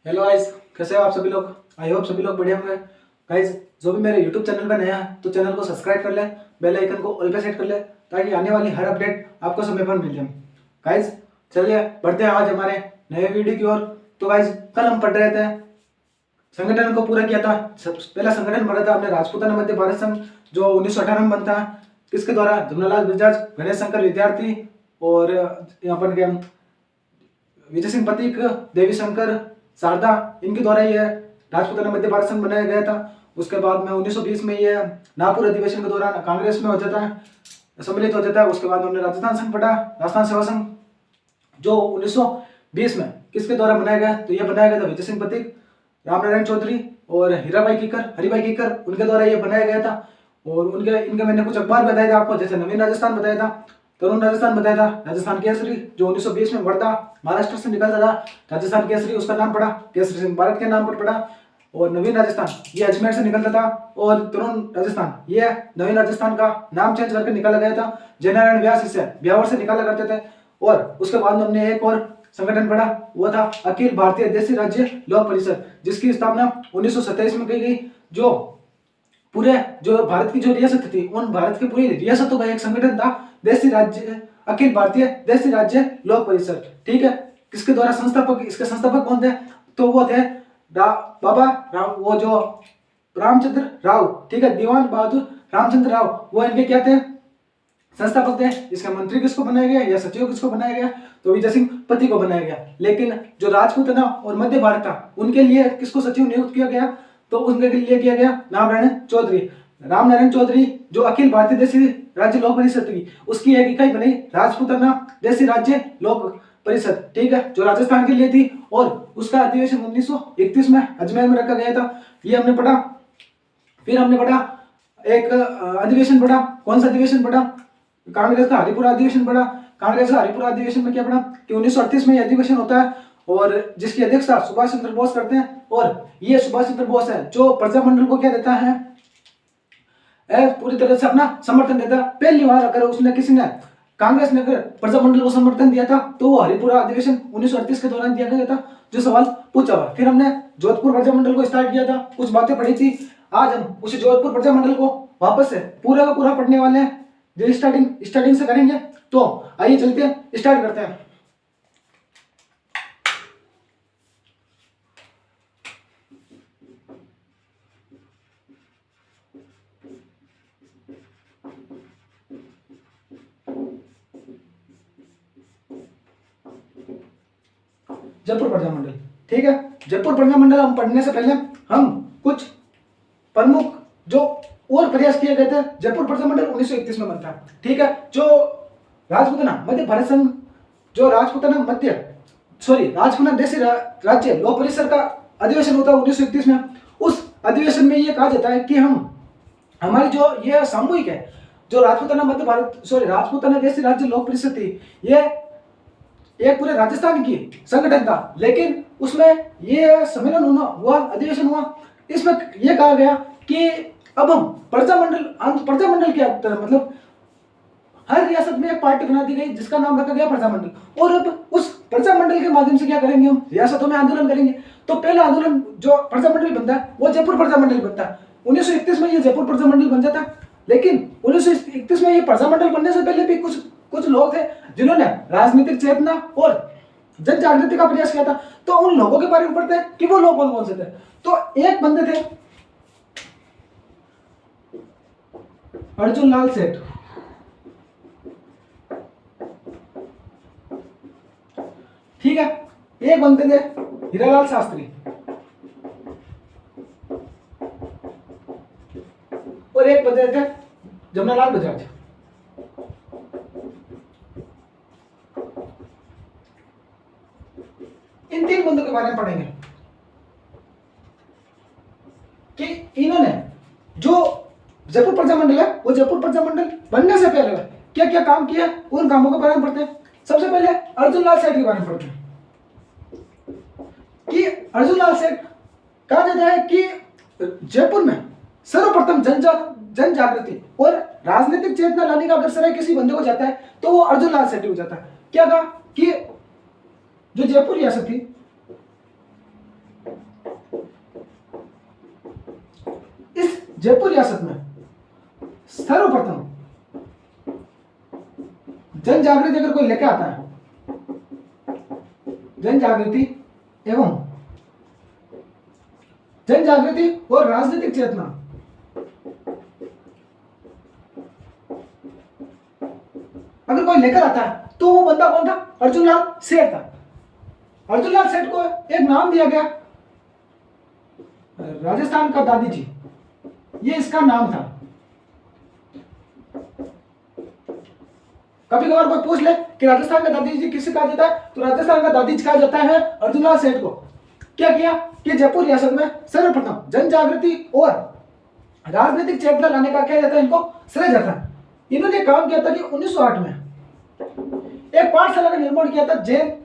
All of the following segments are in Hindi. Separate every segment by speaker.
Speaker 1: हेलो गाइस, कैसे हो आप सभी लोग। आई होप सभी लोग बढ़िया होंगे। गाइस, जो भी मेरे यूट्यूब चैनल पर नया है तो चैनल को सब्सक्राइब कर ले, बेल आइकन को ऑल पे सेट कर ले ताकि आने वाली हर अपडेट आपको समय पर मिल जाए। गाइस, चलिए बढ़ते हैं आज हमारे नए वीडियो की ओर। तो गाइस, कल हम पढ़ रहे थे, संगठन को पूरा किया था। पहला संगठन पढ़ा था हमने राजपूताना मध्य भारत संघ, जो 1918 में बनता है। किसके द्वारा? जमनालाल बजाज, गणेश शंकर विद्यार्थी और यहाँ पर क्या विजय सिंह पथिक, देवी शंकर, शारदा, इनके द्वारा ये राजपूताना मध्य भारत संघ बनाया गया था। उसके बाद में 1920 में ये नागपुर अधिवेशन के दौरान कांग्रेस में हो जाता है, सम्मिलित हो जाता है। उसके बाद हमने राजस्थान संघ पढ़ा, राजस्थान सेवा संघ, जो 1920 में किसके द्वारा बनाया गया? तो ये बनाया गया था विजय सिंह पथिक, रामनारायण चौधरी और हीराबाई कीकर, हरिभाई कीकर, उनके द्वारा ये बनाया गया था। और उनके इनके मैंने कुछ अखबार बताया था आपको, जैसे नवीन राजस्थान बताया था, तरुण राजस्थान बताया था, राजस्थान केसरी जो 1920 में वर्धा महाराष्ट्र से निकलता था, राजस्थान केसरी उसका नाम पड़ा, केसरी सिंह भारत के नाम पर पड़ा। और नवीन राजस्थान ये अजमेर से निकलता था, और तरुण राजस्थान ये नवीन राजस्थान का नाम चेंज करके निकाला गया था। जयनारायण व्यास इसे ब्यावर से निकाला करते थे। और उसके बाद में हमने एक और संगठन पढ़ा, वो था अखिल भारतीय देशी राज्य लोक परिषद, जिसकी स्थापना 1927 में की गई। जो पूरे जो भारत की जो रियासत थी, उन भारत की पूरी रियासतों का एक संगठन था, देशी राज्य अखिल भारतीय देशी राज्य लोक परिषद। ठीक है, किसके द्वारा संस्थापक? इसके संस्थापक कौन थे? तो वो थे बाबा राव, वो जो रामचंद्र राव, ठीक है, दीवान बहादुर रामचंद्र राव, वो इनके क्या थे? संस्थापक थे। इसका मंत्री किसको बनाया गया या सचिव किसको बनाया गया? तो विजय सिंह पति को बनाया गया। लेकिन जो राजपूताना और मध्य भारत था, उनके लिए किसको सचिव नियुक्त किया गया? तो उनके लिए किया गया रामनारायण चौधरी। रामनारायण चौधरी जो अखिल भारतीय देशी राज्य लोक परिषद थी, उसकी एक इकाई बनी राजपूताना देशी राज्य लोक परिषद, ठीक है, जो राजस्थान के लिए थी। और उसका अधिवेशन 1931 में अजमेर में रखा गया था। ये हमने पढ़ा। फिर हमने पढ़ा एक अधिवेशन पढ़ा। कौन सा अधिवेशन पढ़ा? कांग्रेस का हरिपुरा अधिवेशन पढ़ा। कांग्रेस का हरिपुरा अधिवेशन में क्या पढ़ा कि 1938 में यह अधिवेशन होता है, और जिसकी अध्यक्षता सुभाष चंद्र बोस करते हैं। और ये सुभाष चंद्र बोस है जो प्रजामंडल को क्या देता है? पूरी तरह से अपना समर्थन देता है। पहली बार अगर उसने किसी ने कांग्रेस ने अगर प्रजामंडल को समर्थन दिया था तो वो हरिपुरा अधिवेशन 1938 के दौरान दिया गया था, जो सवाल पूछा हुआ। फिर हमने जोधपुर प्रजामंडल को स्टार्ट किया था, कुछ बातें पढ़ी थी। आज हम उस जोधपुर प्रजामंडल को वापस से पूरा का पूरा पढ़ने वाले हैं, जो स्टार्टिंग से करेंगे। तो आइए चलते हैं, स्टार्ट करते हैं। जयपुर प्रजामंडल, ठीक है। जयपुर प्रजामंडल हम पढ़ने से पहले हम कुछ प्रमुख जो और प्रयास किए गए थे। जयपुर प्रजामंडल 1931 में बनता है, ठीक है। जो राजपूताना मध्य भारत संघ, जो राजपूताना देशी राज्य लोक परिषद का अधिवेशन होता है 1931 में। उस अधिवेशन में ये कहा जाता है कि हमारी जो ये सामूहिक है, जो राजपूताना देशी राज्य लोक परिषद थी, ये एक पूरे राजस्थान की संगठन था। लेकिन उसमें ये सम्मेलन हुआ, अधिवेशन हुआ। इसमें यह कहा गया कि अब हम प्रजामंडल के मतलब हर रियासत में एक पार्टी बना दी गई जिसका नाम रखा गया प्रजामंडल। और अब उस प्रजामंडल के माध्यम से क्या करेंगे? हम रियासतों में आंदोलन करेंगे। तो पहला आंदोलन जो प्रजामंडल बनता है वो जयपुर प्रजामंडल बनता है। 1931 में ये जयपुर प्रजामंडल बन जाता है। लेकिन 1931 में ये प्रजामंडल बनने से पहले भी कुछ लोग थे जिन्होंने राजनीतिक चेतना और जन जागृति का प्रयास किया था। तो उन लोगों के बारे में पढ़ते हैं कि वो लोग कौन कौन से थे। तो एक बंदे थे अर्जुन लाल सेठ, ठीक है। एक बंदे थे हीरालाल शास्त्री, और एक बंदे थे जमनालाल बजाज। इन तीन बंदों के बारे में पढ़ेंगे कि इन्होंने जो जयपुर प्रजामंडल है, वो जयपुर प्रजामंडल बनने से पहले क्या क्या काम किया, उन कामों के बारे में पढ़ते हैं। सबसे पहले अर्जुन लाल सेठ के बारे में पढ़ते हैं कि अर्जुन लाल सेठ कहा जाता है कि जयपुर में सर्वप्रथम जन जागृति और राजनीतिक चेतना लाने का अगर श्रेय किसी बंदे को जाता है तो वो अर्जुन लाल सेठ हो जाता है। क्या कहा कि जो जयपुर रियासत थी, जयपुर रियासत में सर्वप्रथम जन जागृति अगर कोई लेके आता है, जन जागृति एवं जन जागृति और राजनीतिक चेतना, अगर कोई लेकर आता है तो वो बंदा कौन था? अर्जुन लाल सेठ था। अर्जुन लाल सेठ को एक नाम दिया गया, राजस्थान का दादी जी, ये इसका नाम था। कभी कभार कोई पूछ ले कि राजस्थान का दादी जी किसे कहा जाता है, तो राजस्थान का दादी जी कहा जाता है अर्जुन लाल सेठ को। क्या किया कि जयपुर रियासत में सर्वप्रथम जन जागृति और राजनीतिक चेतना लाने का क्या जाता है, इनको श्रेय जाता है। इन्होंने काम किया था कि 1908 में एक पाठशाला का निर्माण किया था, जैन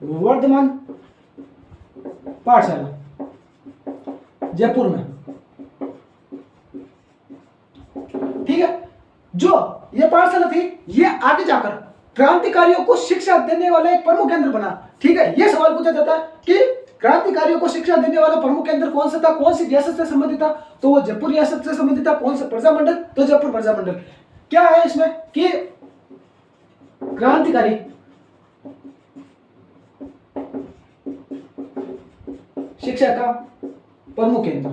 Speaker 1: वर्धमान पाठशाला जयपुर में। ठीक है, जो ये पाठशाला थी ये आगे जाकर क्रांतिकारियों को शिक्षा देने वाला एक प्रमुख केंद्र बना। ठीक है, ये सवाल पूछा जाता है कि क्रांतिकारियों को शिक्षा देने वाला प्रमुख केंद्र कौन सा था, कौन सी रियासत से संबंधित था, तो वो जयपुर रियासत से संबंधित था। कौन सा प्रजामंडल, तो जयपुर प्रजामंडल। क्या है इसमें कि क्रांतिकारी शिक्षा का प्रमुख केंद्र,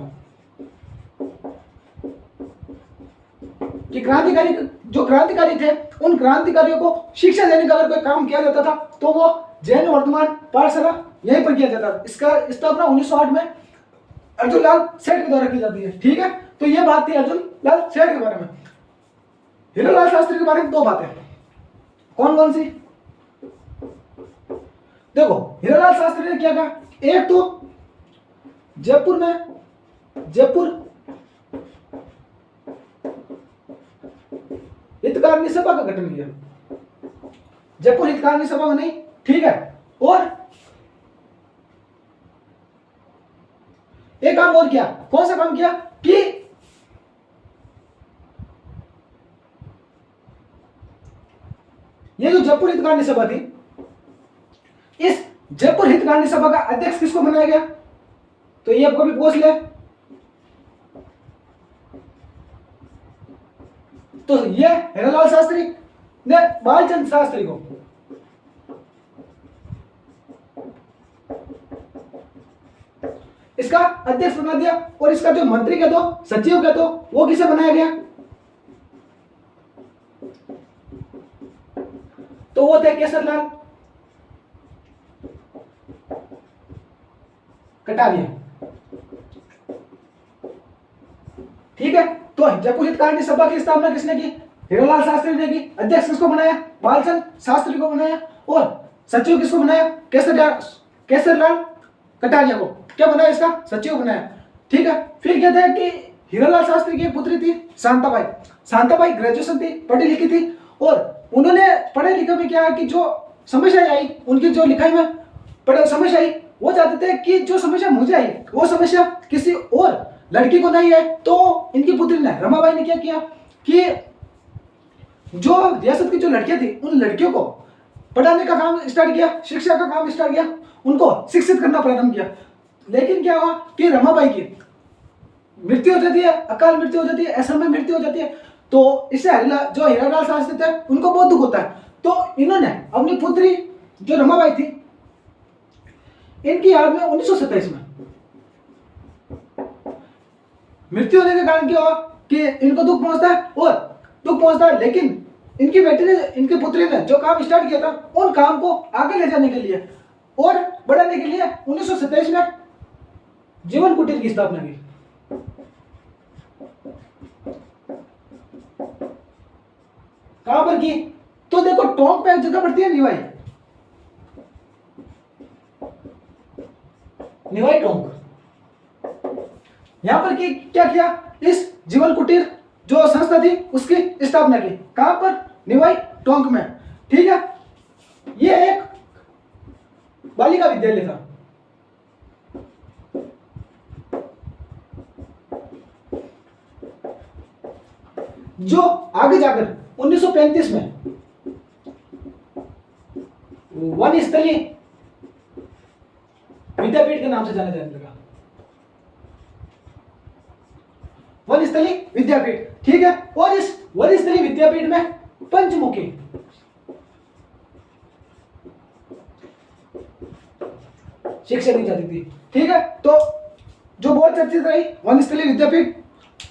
Speaker 1: कि क्रांतिकारी जो क्रांतिकारी थे उन क्रांतिकारियों को शिक्षा देने का अगर कोई काम किया जाता था तो वो जैन वर्धमान पाठशाला यहीं पर किया जाता था। इसका स्थापना 1908 में अर्जुन लाल सेठ के द्वारा की जाती है। ठीक है, तो ये बात थी अर्जुन लाल सेठ के बारे में। हीरालाल शास्त्री के बारे में दो बातें, कौन कौन सी? देखो, हीरालाल शास्त्री ने क्या कहा, एक तो जयपुर हितकारिणी सभा का गठन किया। जयपुर हितकारिणी सभा में नहीं, ठीक है। और एक काम और किया, कौन सा काम किया कि ये जो जयपुर हितकारिणी सभा थी, इस जयपुर हितकारिणी सभा का अध्यक्ष किसको बनाया गया, तो ये आपको भी पूछ ले, तो ये हीरालाल शास्त्री ने बालचंद शास्त्री को, इसका अध्यक्ष बना दिया। और इसका जो मंत्री के दो सचिव के दो, वो किसे बनाया गया, तो वो थे केसरलाल कटारिया। ठीक है, तो जयपुर हितकारिणी सभा की स्थापना किसने की, हीरालाल शास्त्री ने की। अध्यक्ष किसको बनाया, बालचंद शास्त्री को बनाया। और सचिव किसको बनाया, केसरलाल कटारिया को। क्या बनाया, इसका सचिव बनाया। ठीक है, फिर कहते हैं कि हीरालाल शास्त्री की पुत्री थी शांताबाई। शांताबाई ग्रेजुएशन थी, पढ़ी लिखी थी, और उन्होंने पढ़े लिखे में क्या है कि जो समस्या आई उनकी, जो लिखाई में पढ़े समस्या आई, वो चाहते थे कि जो समस्या मुझे आई वो समस्या किसी और लड़की को नहीं है। तो इनकी पुत्री ने, रमाबाई ने क्या किया कि जो रियासत की जो लड़कियां थी उन लड़कियों को पढ़ाने का काम स्टार्ट किया, शिक्षा का काम स्टार्ट किया, उनको शिक्षित करना प्रारंभ किया। लेकिन क्या हुआ कि रमाबाई की मृत्यु हो जाती है, अकाल मृत्यु हो जाती है, असमय मृत्यु हो जाती है। तो इससे जो हीरालाल शास्त्री थे उनको बहुत दुख होता है। तो इन्होंने अपनी पुत्री जो रमाबाई थी, इनकी याद में 1927 में मृत्यु होने के कारण क्या हुआ कि इनको दुख पहुंचता है। लेकिन इनकी बेटी ने, इनकी पुत्री ने जो काम स्टार्ट किया था उन काम को आगे ले जाने के लिए और बढ़ाने के लिए 1927 में जीवन कुटीर की स्थापना की। कहां पर की, तो देखो टोंक पे एक जगह पड़ती है निवाई टोंक। यहां पर की क्या किया, इस जीवन कुटीर जो संस्था थी उसकी स्थापना की। कहां पर, निवाई टोंक में। ठीक है, ये एक बालिका विद्यालय था। जो आगे जाकर 1935 में वनस्थली विद्यापीठ के नाम से जाना जाने लगा। वनस्थली विद्यापीठ, ठीक है। और इस वनस्थली विद्यापीठ में पंचमुखी शिक्षा दी जाती थी, ठीक है। तो जो बहुत चर्चित रही वनस्थली विद्यापीठ,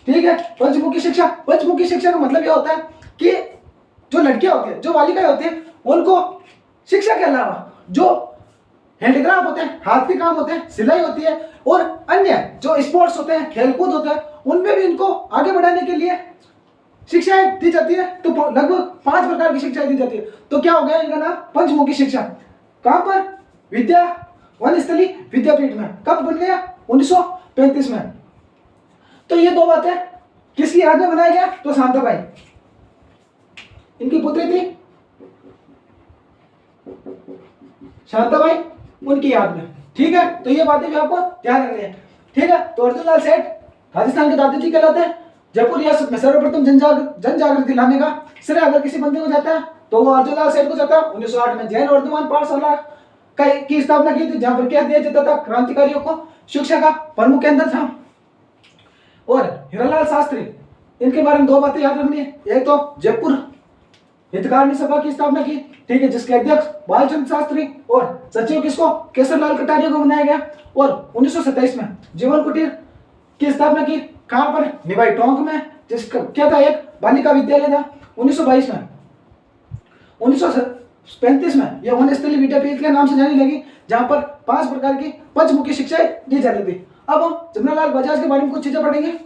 Speaker 1: ठीक है। पंचमुखी शिक्षा, पंचमुखी शिक्षा का मतलब यह होता है कि जो लड़कियां होती है, जो बालिकाएं होती है, उनको शिक्षा के अलावा जो हैंडीक्राफ्ट होते हैं, हाथ के काम होते हैं, सिलाई होती है और अन्य जो स्पोर्ट्स होते हैं, खेलकूद होते हैं, उनमें भी इनको आगे बढ़ाने के लिए शिक्षाएं दी जाती है। तो लगभग 5 प्रकार की शिक्षाएं दी जाती है। तो क्या हो गया इनका नाम पंचमुखी शिक्षा। कहां पर? विद्या वनस्थली विद्यापीठ में। कब बन गया? 1935 में। तो ये दो बातें किसकी याद में बनाया गया? तो शांताबाई, इनकी पुत्री थी शांताबाई, उनकी याद में, ठीक है। तो ये बातें भी आपको ध्यान रखनी है, ठीक है। तो अर्जुनलाल सेठ राजस्थान के दादी जी कहलाते हैं। जयपुर रियासत में सर्वप्रथम जन जागृति लाने का श्रेय अगर किसी बंदे को जाता है तो वो अर्जुनलाल सेठ को जाता है। 1908 में जैन वर्धमान पाठशाला की स्थापना की थी, जहां पर क्या दिया जाता था? क्रांतिकारियों को शिक्षा का प्रमुख केंद्र था। और हीरालाल शास्त्री, इनके बारे में दो बातें याद रखनी है। एक तो जयपुर हितकारिणी सभा की स्थापना की, ठीक है, जिसके अध्यक्ष बालचंद्र शास्त्री और सचिव किसको? केसरलाल कटारिया को बनाया गया। और 1927 में जीवन कुटीर की स्थापना की। कहां पर? निवाई टोंक में, जिसका क्या था? एक बालिका विद्यालय था। 1922 में 1935 में यह वनस्थली विद्यापीठ के नाम से जानी लगी, जहां पर 5 प्रकार की पंचमुखी शिक्षाएं दी जाती थी। अब हम जमनालाल बजाज के बारे में कुछ चीजें पढ़ेंगे।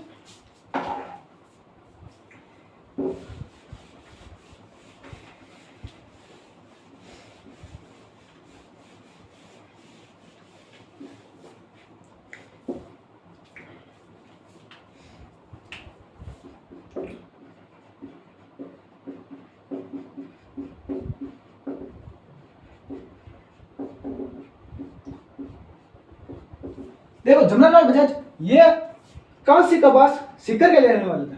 Speaker 1: देखो जमनालाल बजाज ये कांसी का बास सीकर के रहने वाले थे,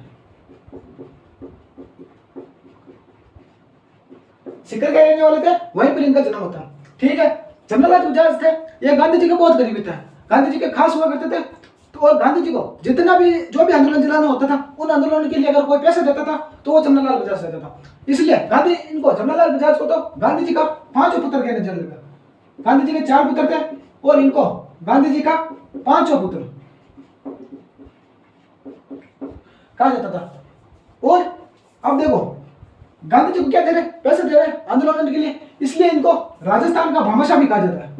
Speaker 1: सीकर के रहने वाले थे, वहीं पर इनका जन्म होता, ठीक है। जमनालाल बजाज थे, ये गांधी जी के बहुत करीबी थे, गांधी जी के खास हुआ करते थे। तो और गांधी जी को जितना भी जो भी आंदोलन चलाना होता था, उन आंदोलन के लिए अगर कोई पैसा देता था तो वो जमनालाल बजाज देता था। इसलिए गांधी इनको जमनालाल बजाज को तो गांधी जी का 5वां पुत्र कहने चल रहा। गांधी जी के 4 पुत्र थे और इनको गांधी जी का 5वां पुत्र कहा जाता था। और अब देखो गांधी जी को क्या दे रहे? पैसे दे रहे आंदोलन के लिए, इसलिए इनको राजस्थान का भामाशाह भी कहा जाता है।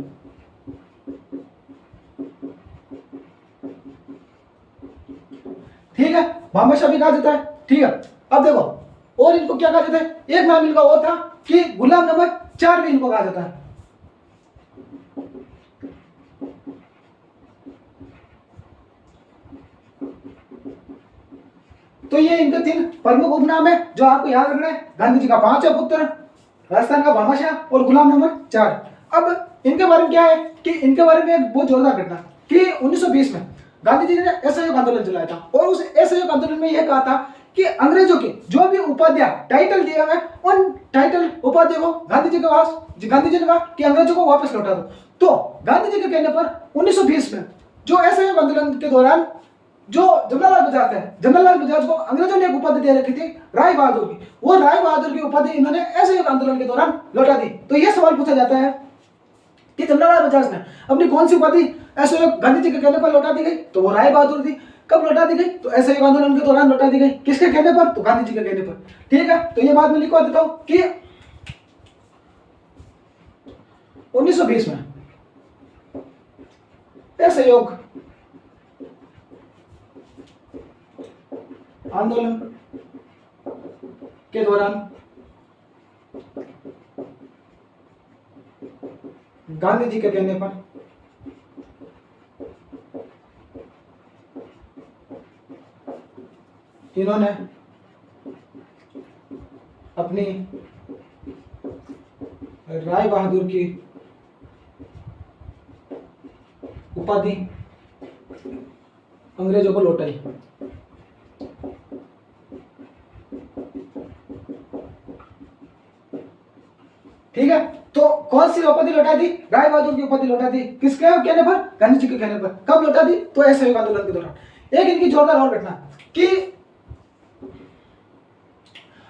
Speaker 1: ठीक है, भामाशाह भी कहा जाता है, ठीक है। अब देखो और इनको क्या कहा जाता है? एक नाम इनका और था कि गुलाम नंबर 4 भी इनको कहा जाता है। तो ये इनके 3 प्रमुख उपनाम है जो आपको याद रखना है। गांधी जी का 5वां पुत्र, राजस्थान का भामाशाह और गुलाम नंबर 4। अब इनके बारे में क्या है कि इनके बारे में एक बहुत जोरदार घटना कि 1920 में गांधी जी ने असहयोग आंदोलन चलाया था और उस असहयोग आंदोलन में यह कहा था कि अंग्रेजों के जो भी उपाध्याय टाइटल दिए हुए उन टाइटल उपाध्याय को गांधी जी के पास, गांधी जी ने कहा कि अंग्रेजों को वापस लौटा दो। तो गांधी जी के कहने पर 1920 में जो असहयोग आंदोलन के दौरान जो जमनालाल बजाज थे, जमनालाल बजाज को अंग्रेजों ने एक उपाधि दे रखी थी राय बहादुर की, वो राय बहादुर की उपाधि इन्होंने असहयोग आंदोलन के दौरान लौटा दी। तो यह सवाल पूछा जाता है कि जमनालाल बजाज ने अपनी कौन सी उपाधि असहयोग गांधी जी के कहने पर लौटा दी गई? तो वो राय बहादुर थी। कब लौटा दी गई? तो असहयोग आंदोलन के दौरान लौटा दी गई। किसके कहने पर? तो गांधी जी के कहने पर, ठीक है। तो ये बात मैं लिखवा देता हूं कि 1920 में असहयोग आंदोलन के दौरान गांधी जी के कहने पर इन्होंने अपनी राय बहादुर की उपाधि अंग्रेजों को लौटाई। ठीक है, तो कौन सी उपाधि लौटा दी? राय बहादुर की उपाधि लौटा दी। किसके कहने पर? गांधी जी के कहने पर। कब लौटा दी? तो असहयोग आंदोलन के दौरान। एक इनकी जोरदार और घटना कि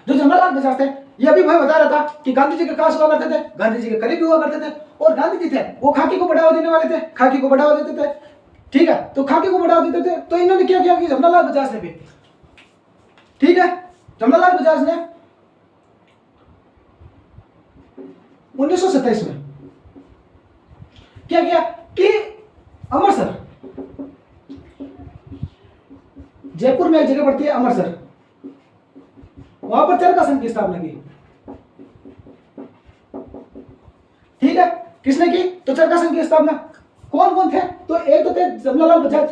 Speaker 1: जो जमनालाल बजाज थे, ये अभी भाई बता रहा था कि गांधी जी के खास हुआ करते थे, गांधी जी के करीबी हुआ करते थे, और गांधी जी थे वो खाकी को बढ़ावा देने वाले थे, खाकी को बढ़ावा देते थे। ठीक है, तो खाकी को बढ़ावा देते थे, तो इन्होंने क्या किया कि जमनालाल बजाज ने भी, ठीक है, जमनालाल बजाज ने 1927 में क्या किया कि अमृतसर, जयपुर में एक जगह पड़ती है अमृतसर, वहां पर चरखा संघ की स्थापना की। ठीक है, किसने की? तो चरखा संघ की स्थापना। कौन कौन थे? तो एक तो थे जमनालाल बजाज,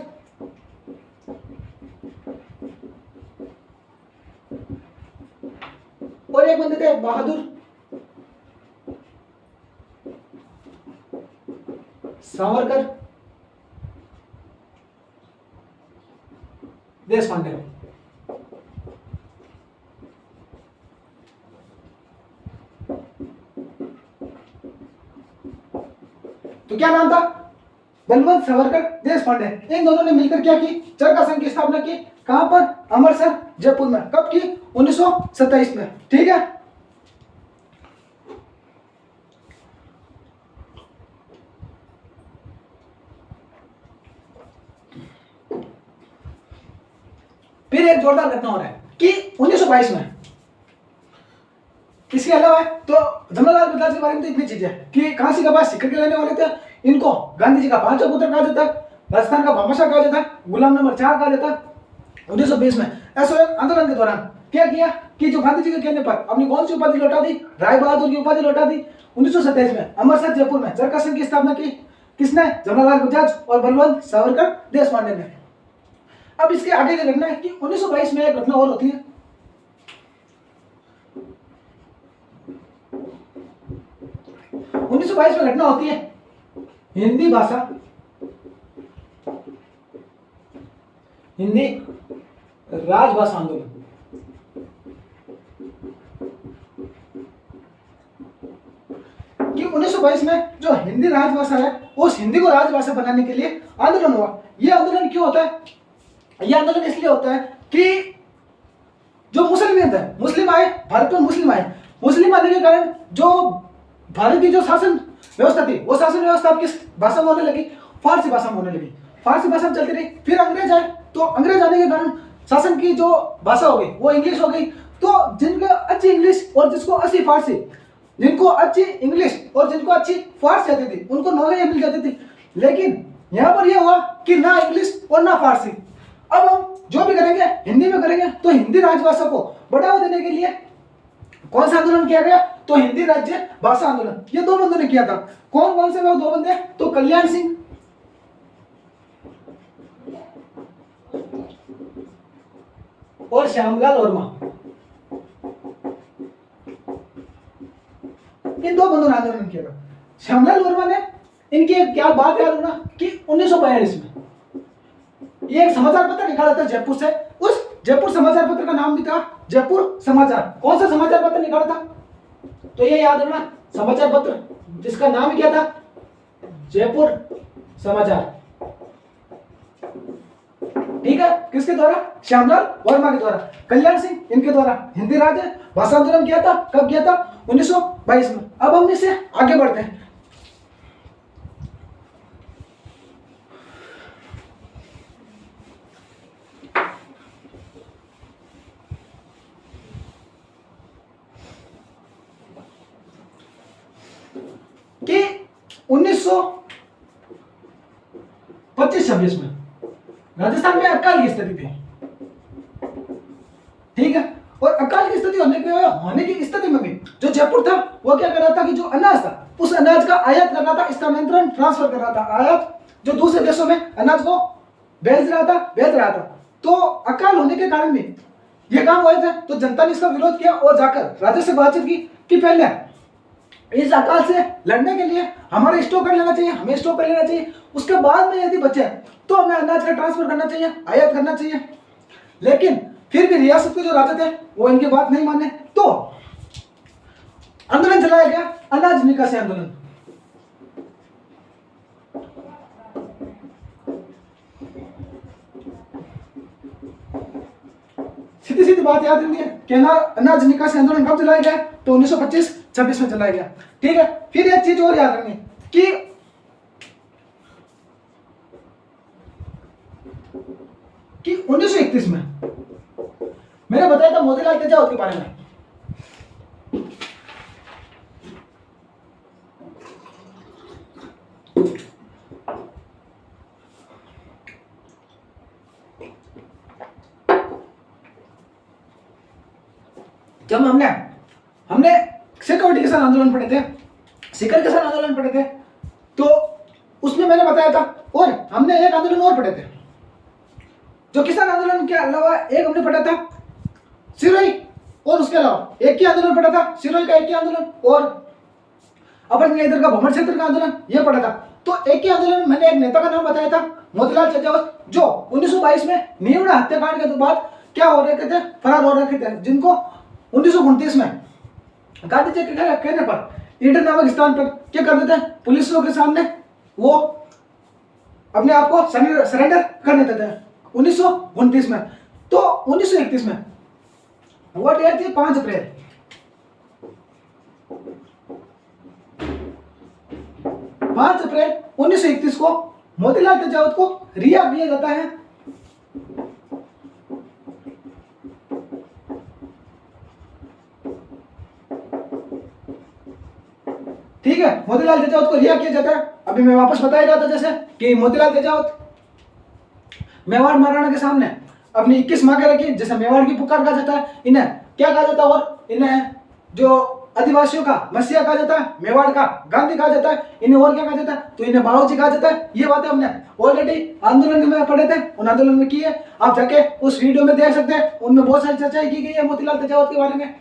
Speaker 1: और एक बंदे थे बहादुर सावरकर देश पांडे। तो क्या नाम था? बलवंत सावरकर देश पांडे। इन दोनों ने मिलकर क्या की? चरखा संघ की स्थापना की। कहां पर? अमृतसर, जयपुर में। कब की? 1927 में। ठीक है, फिर एक जोरदार घटना हो रहा है कि 1922 में, इसके अलावा तो जमनालाल बजाज के बारे में तो इतनी चीजें कि काशी के पास सिक्कर के लेने वाले थे, इनको गांधी जी का पांचवा पुत्र कहा जाता, राजस्थान का भामाशाह कहा जाता, गुलाम नंबर 4 कहा जाता। 1920 में ऐसे आंदोलन के दौरान क्या किया कि जो गांधी जी के कहने पर अपनी कौन सी उपाधि लौटा दी? राय बहादुर की उपाधि लौटा दी। 1927 में अमृतसर, जयपुर में चरखा संघ की स्थापना की। किसने? जमनालाल बजाज और बलवंत सावरकर देश पांडे ने। अब इसके आगे की घटना है कि 1922 में एक घटना और होती है। 1922 में घटना होती है हिंदी भाषा, हिंदी राजभाषा आंदोलन। कि 1922 में जो हिंदी राजभाषा है, उस हिंदी को राजभाषा बनाने के लिए आंदोलन हुआ। यह आंदोलन क्यों होता है? यह आंदोलन इसलिए होता है कि जो मुस्लिम आए, भारत में मुस्लिम आए, मुस्लिम आने के कारण जो भारत की जो शासन व्यवस्था थी, वो शासन व्यवस्था अब किस भाषा में होने लगी? फारसी भाषा में होने लगी। फारसी भाषा में चलती रही। फिर अंग्रेज आए, तो अंग्रेज आने के कारण शासन की जो भाषा हो गई वो इंग्लिश हो गई। तो जिनको अच्छी इंग्लिश और जिसको अच्छी फारसी, जिनको अच्छी इंग्लिश और जिनको अच्छी फारसी आती थी, उनको नौकरियां मिल जाती थी। लेकिन यहाँ पर यह हुआ कि ना इंग्लिश और ना फारसी। अब हम जो भी करेंगे हिंदी में करेंगे। तो हिंदी राजभाषा को बढ़ावा देने के लिए कौन सा आंदोलन किया गया? तो हिंदी राज्य भाषा आंदोलन। ये दो बंदों ने किया था। कौन कौन से वो दो बंदे? तो कल्याण सिंह और श्यामलाल वर्मा। इन दो बंदों ने आंदोलन किया था। श्यामलाल वर्मा ने, इनकी एक क्या बात याद होना कि 1942 में ये एक समाचार पत्र निकाला था जयपुर से। उस जयपुर समाचार पत्र का नाम भी था जयपुर समाचार। कौन सा समाचार पत्र निकाला था? तो ये याद रखना, समाचार पत्र जिसका नाम क्या था? जयपुर समाचार। ठीक है, किसके द्वारा? श्यामलाल वर्मा के द्वारा। कल्याण सिंह इनके द्वारा हिंदी राज्य भाषा आंदोलन किया था। कब किया था? 1922 में। अब हम इससे आगे बढ़ते हैं। कि 1925-26 में राजस्थान में अकाल की स्थिति थी। ठीक है, और अकाल की स्थिति होने की स्थिति में भी जो जयपुर था वो क्या कर रहा था कि जो अनाज था, उस अनाज का आयात कर रहा था, स्थानांतरण ट्रांसफर कर रहा था। आयात जो दूसरे देशों में अनाज को बेच रहा था। तो अकाल होने के कारण भी ये काम हुए थे। तो जनता ने इसका विरोध किया और जाकर राजा से बातचीत की कि पहले इस अकाल से लड़ने के लिए हमारे स्टॉक कर लेना चाहिए, हमें स्टॉक कर लेना चाहिए। उसके बाद में यदि बचे तो हमें अनाज का ट्रांसफर करना चाहिए, आयात करना चाहिए। लेकिन फिर भी रियासत के जो राजा थे वो इनकी बात नहीं माने, तो आंदोलन चलाया गया, अनाज निकासी आंदोलन। सीधी सीधी बात याद रखनी है कि अनाज निकासी आंदोलन कब चलाया गया, तो 1925-26 में चलाया गया। ठीक है, फिर एक चीज और याद रखनी कि 1931 में मैंने बताया था मोतीलाल तेजावत के बारे में। जब हमने शेखावटी किसान आंदोलन पढ़े थे, सीकर किसान आंदोलन पढ़े थे, तो उसमें मैंने बताया था, और हमने एक आंदोलन और पढ़े थे जो किसान आंदोलन के अलावा एक हमने पढ़ा था सिरोही, और उसके अलावा एक ही आंदोलन पढ़ा था सिरोही का, एक ही आंदोलन, और अपर इधर का भ्रमण क्षेत्र का आंदोलन ये पढ़ा था। तो एक ही आंदोलन में मैंने एक नेता का नाम बताया था, मोतीलाल तेजावत, जो 1922 में निवड़ा हत्याकांड के बाद क्या हो रहे थे, फरार हो रखे थे, जिनको 1929 में गांधी जी के कहने पर ईडन नामक स्थान पर क्या करते थे, पुलिसों के सामने वो अपने आप को सरेंडर कर देते थे 1929 में। तो 1931 में वो डेट थी 5 अप्रैल। 5 अप्रैल 1931 को मोतीलाल तेजावत को रिहा किया जाता है। ठीक है, मोतीलाल तेजावत को रिहा किया जाता है। अभी मैं वापस बताया जाता जैसे कि मोतीलाल तेजावत मेवाड़ महाराणा के सामने अपनी 21 मांगे रखी, जैसे मेवाड़ की पुकार कहा जाता है, इन्हें क्या कहा जाता है, और इन्हें जो आदिवासियों का मसीहा कहा जाता है, मेवाड़ का गांधी कहा जाता है, इन्हें और क्या कहा जाता है, तो इन्हें बाबूजी कहा जाता है। ये बातें हमने ऑलरेडी आंदोलन में पढ़े थे, उन आंदोलन में की है, आप जाके उस वीडियो में देख सकते हैं, उनमें बहुत सारी चर्चाएं की गई है मोतीलाल तेजावत के बारे में।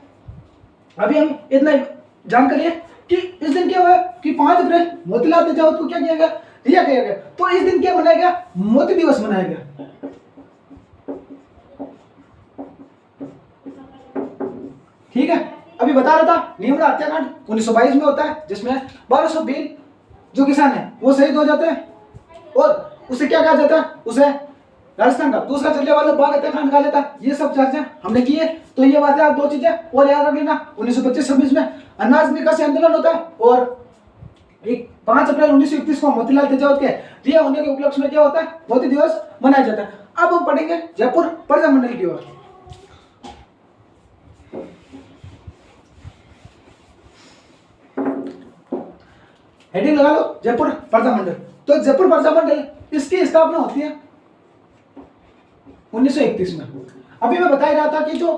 Speaker 1: अभी हम इतना जानकारी है कि इस दिन क्या हुआ कि 5 अप्रैल मोतीलाल तेजावत को क्या किया गया, रिहा किया गया। तो इस दिन क्या मनाया गया, मोती दिवस मनाया गया। ठीक है, अभी बता रहा था निवड़ा हत्याकांड 1922 में होता है, जिसमें 1200 वीर जो किसान है वो शहीद हो जाते हैं, और उसे क्या कहा जाता है, उसे राजस्थान का दूसरा चलने वाला बाघ हत्याकांड कहा जाता है। ये सब चर्चा हमने की है। तो ये बातें आप 2 चीजें और याद रख लेना, 1925-26 में अनाज निकासी आंदोलन होता है, और 5 अप्रैल 1931 को मोतीलाल तेजावत के रिहा होने के उपलक्ष्य में क्या होता है, मोती दिवस मनाया जाता है। अब हम पढ़ेंगे जयपुर प्रजा मंडल की ओर। हेडिंग लगा लो जयपुर प्रजा मंडल। तो जयपुर प्रजा मंडल इसकी स्थापना होती है 1931 में। अभी मैं बता रहा था कि जो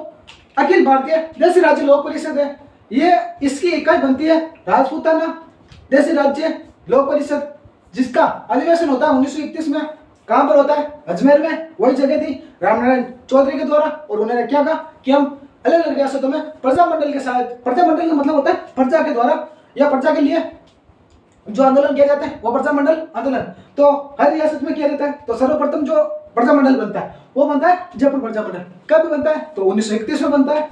Speaker 1: अखिल भारतीय देशी राज्य लोक परिषद है, ये इसकी इकाई बनती है राजपूताना देशी राज्य लोक परिषद, जिसका अधिवेशन होता है 1931 में। कहां पर होता है, अजमेर में। वही जगह थी रामनारायण चौधरी के द्वारा, और उन्होंने क्या कहा कि हम अलग अलग रियासतों में प्रजा मंडल के साथ, प्रजा मंडल का मतलब होता है प्रजा के द्वारा या प्रजा के लिए जो आंदोलन किया जाता है वो प्रजा मंडल आंदोलन। तो हर रियासत में किया जाता है। तो सर्वप्रथम जो प्रजा मंडल बनता है वो बनता है जयपुर प्रजा मंडल। कब बनता है, तो 1931 में बनता है।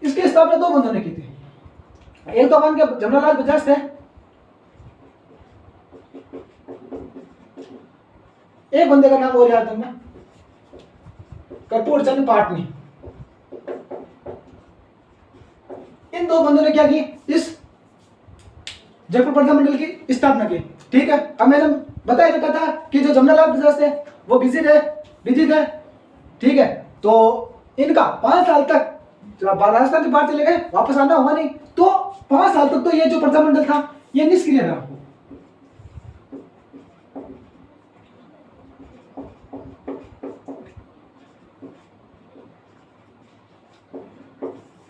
Speaker 1: इसकी स्थापना 2 बंदों ने की थी। एक तो अपन के जमनालाल बजाज थे, एक बंदे का नाम और याद रखना, कर्पूर चंद पाटनी। इन 2 बंदों ने क्या की, इस जयपुर प्रजा मंडल की स्थापना की। ठीक है, अब मैंने बताया रखा था कि जो जमनालाल बजाज थे वो बिजी थे। ठीक है, तो इनका 5 साल तक राजस्थान से बाहर चले गए, वापस आना हुआ नहीं। तो 5 साल तक तो ये जो प्रजा मंडल था ये निष्क्रिय रहा।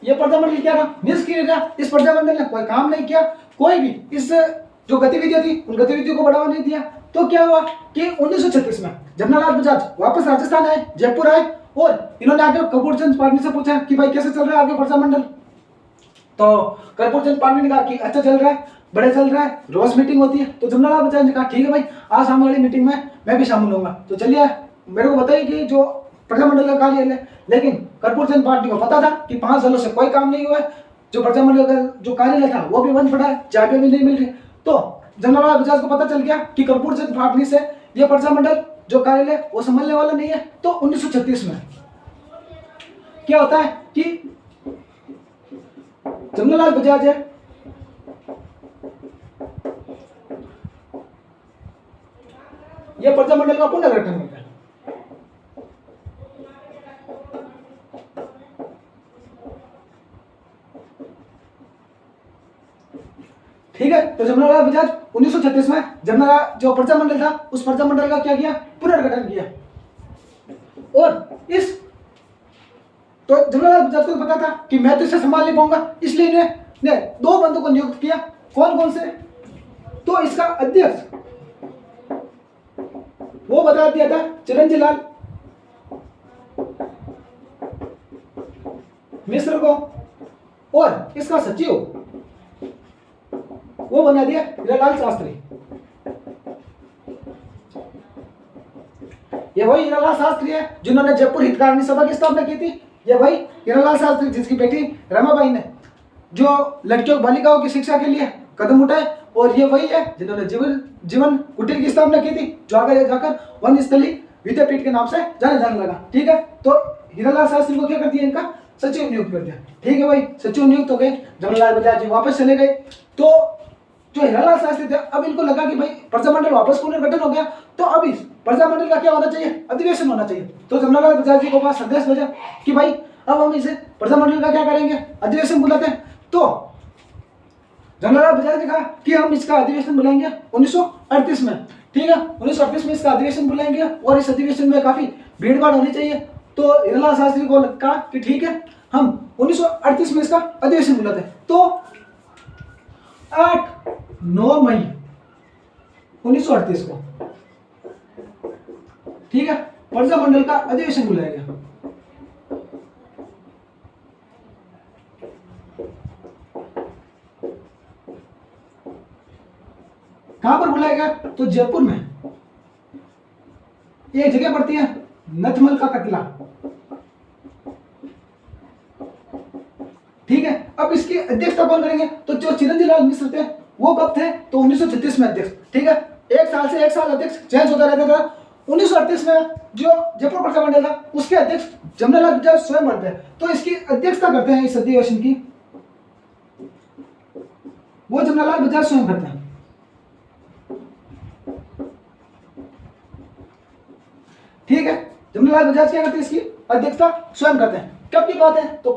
Speaker 1: ये प्रजा मंडल क्या रहा, निष्क्रिय रहा। इस प्रजा मंडल ने कोई काम नहीं किया, कोई भी इस जो गतिविधियां थी उन गतिविधियों को बढ़ावा नहीं दिया। तो क्या हुआ कि 1936 में जमनालाल बजाज वापस राजस्थान आए, जयपुर आए, और इन्होंने आके कर्पूर चंद पाटनी से पूछा कि भाई कैसे चल रहा है आपका प्रजा मंडल। तो कर्पूर चंद पाटनी ने कहा कि अच्छा चल रहा है, बड़े चल रहा है, रोज मीटिंग होती है। तो जमनालाल बजाज ने कहा ठीक है भाई, आज सामने वाली मीटिंग में मैं भी शामिल होऊंगा। तो चलिए मेरे को बताइए कि जो प्रजा मंडल का कार्य है, लेकिन कर्पूर चंद पाटनी को पता था कि 5 सालों से कोई काम नहीं हुआ है, जो प्रजा मंडल का जो कार्यालय था वो भी बंद पड़ा है, चाबियां भी नहीं मिल रही। तो जमनालाल बजाज को पता चल गया कि कर्पूर चंद पाटनी से ये प्रजा मंडल जो कार्यालय वो संभालने वाला नहीं है। तो 1936 में क्या होता है कि जमनालाल बजाज है, ये प्रजामंडल का पुनर्गठन होता है। ठीक है, तो जमनालाल बजाज 1936 में जमनालाल जो प्रजामंडल था उस प्रजामंडल का क्या किया, पुनर्गठन किया। और इस तो जमनालाल बजाज को पता था कि मैं तो इसे संभाल नहीं पाऊंगा, इसलिए ने 2 बंदों को नियुक्त किया। कौन कौन से, तो इसका अध्यक्ष वो बता दिया था चिरंजीव लाल मिश्र को, और इसका सचिव वो बना दिया हीरालाल शास्त्री। ये वही हीरालाल शास्त्री है जिन्होंने जयपुर हितकारिणी सभा की स्थापना की थी। ये वही हीरालाल शास्त्री जिसकी बेटी रमाबाई ने जो लड़कियों बालिकाओं की शिक्षा के लिए कदम उठाए, और ये वही है जिन्होंने जीवन कुटीर की स्थापना की थी, जो आगे जाकर वन स्थली विद्यापीठ के नाम से जाने लगा। ठीक है, तो हीरालाल शास्त्री को क्या कर दिया, इनका सचिव नियुक्त कर दिया। ठीक है भाई, सचिव नियुक्त हो गए, जमनालाल बजाज जी वापस चले गए। तो जो हीरालाल शास्त्री थे, अब इनको लगा कि भाई प्रजामंडल वापस पुनर्गठन हो गया, तो अब इस प्रजामंडल का क्या होना चाहिए, अधिवेशन होना चाहिए। तो जमनालाल बजाज जी को पास संदेश भेजा कि भाई अब हम इसे प्रजामंडल का क्या करेंगे, अधिवेशन बुलाते हैं। तो जमनालाल बजाज ने कहा कि हम इसका अधिवेशन बुलाएंगे 1938 में। ठीक है, 1938 में इसका अधिवेशन बुलाएंगे और इस अधिवेशन में काफी भीड़ भाड़ होनी चाहिए। तो हीरालाल शास्त्री को कहा कि ठीक है, हम 1938 में इसका अधिवेशन बुलाते हैं। तो 8-9 मई 1938 को, ठीक है, प्रजामंडल का अधिवेशन बुलाया गया। कहां पर बुलाया गया, तो जयपुर में एक जगह पड़ती है नथमल का कटला। ठीक है, अब इसकी अध्यक्षता कौन करेंगे, तो जो चिरंजीव लाल मिश्र थे वो कब थे, तो 1936 में अध्यक्ष। ठीक है, एक साल से एक साल अध्यक्ष चेंज होता रहता था। 1938 में जो जयपुर प्रजामंडल था उसके अध्यक्ष जमनालाल बजाज स्वयं बनते हैं। तो इसकी अध्यक्षता करते हैं इस अधिवेशन की, वो जमनालाल बजाज स्वयं करते हैं। ठीक है, जमनालाल बजाज क्या करते हैं, इसकी अध्यक्षता स्वयं करते हैं। कब की बात है, तो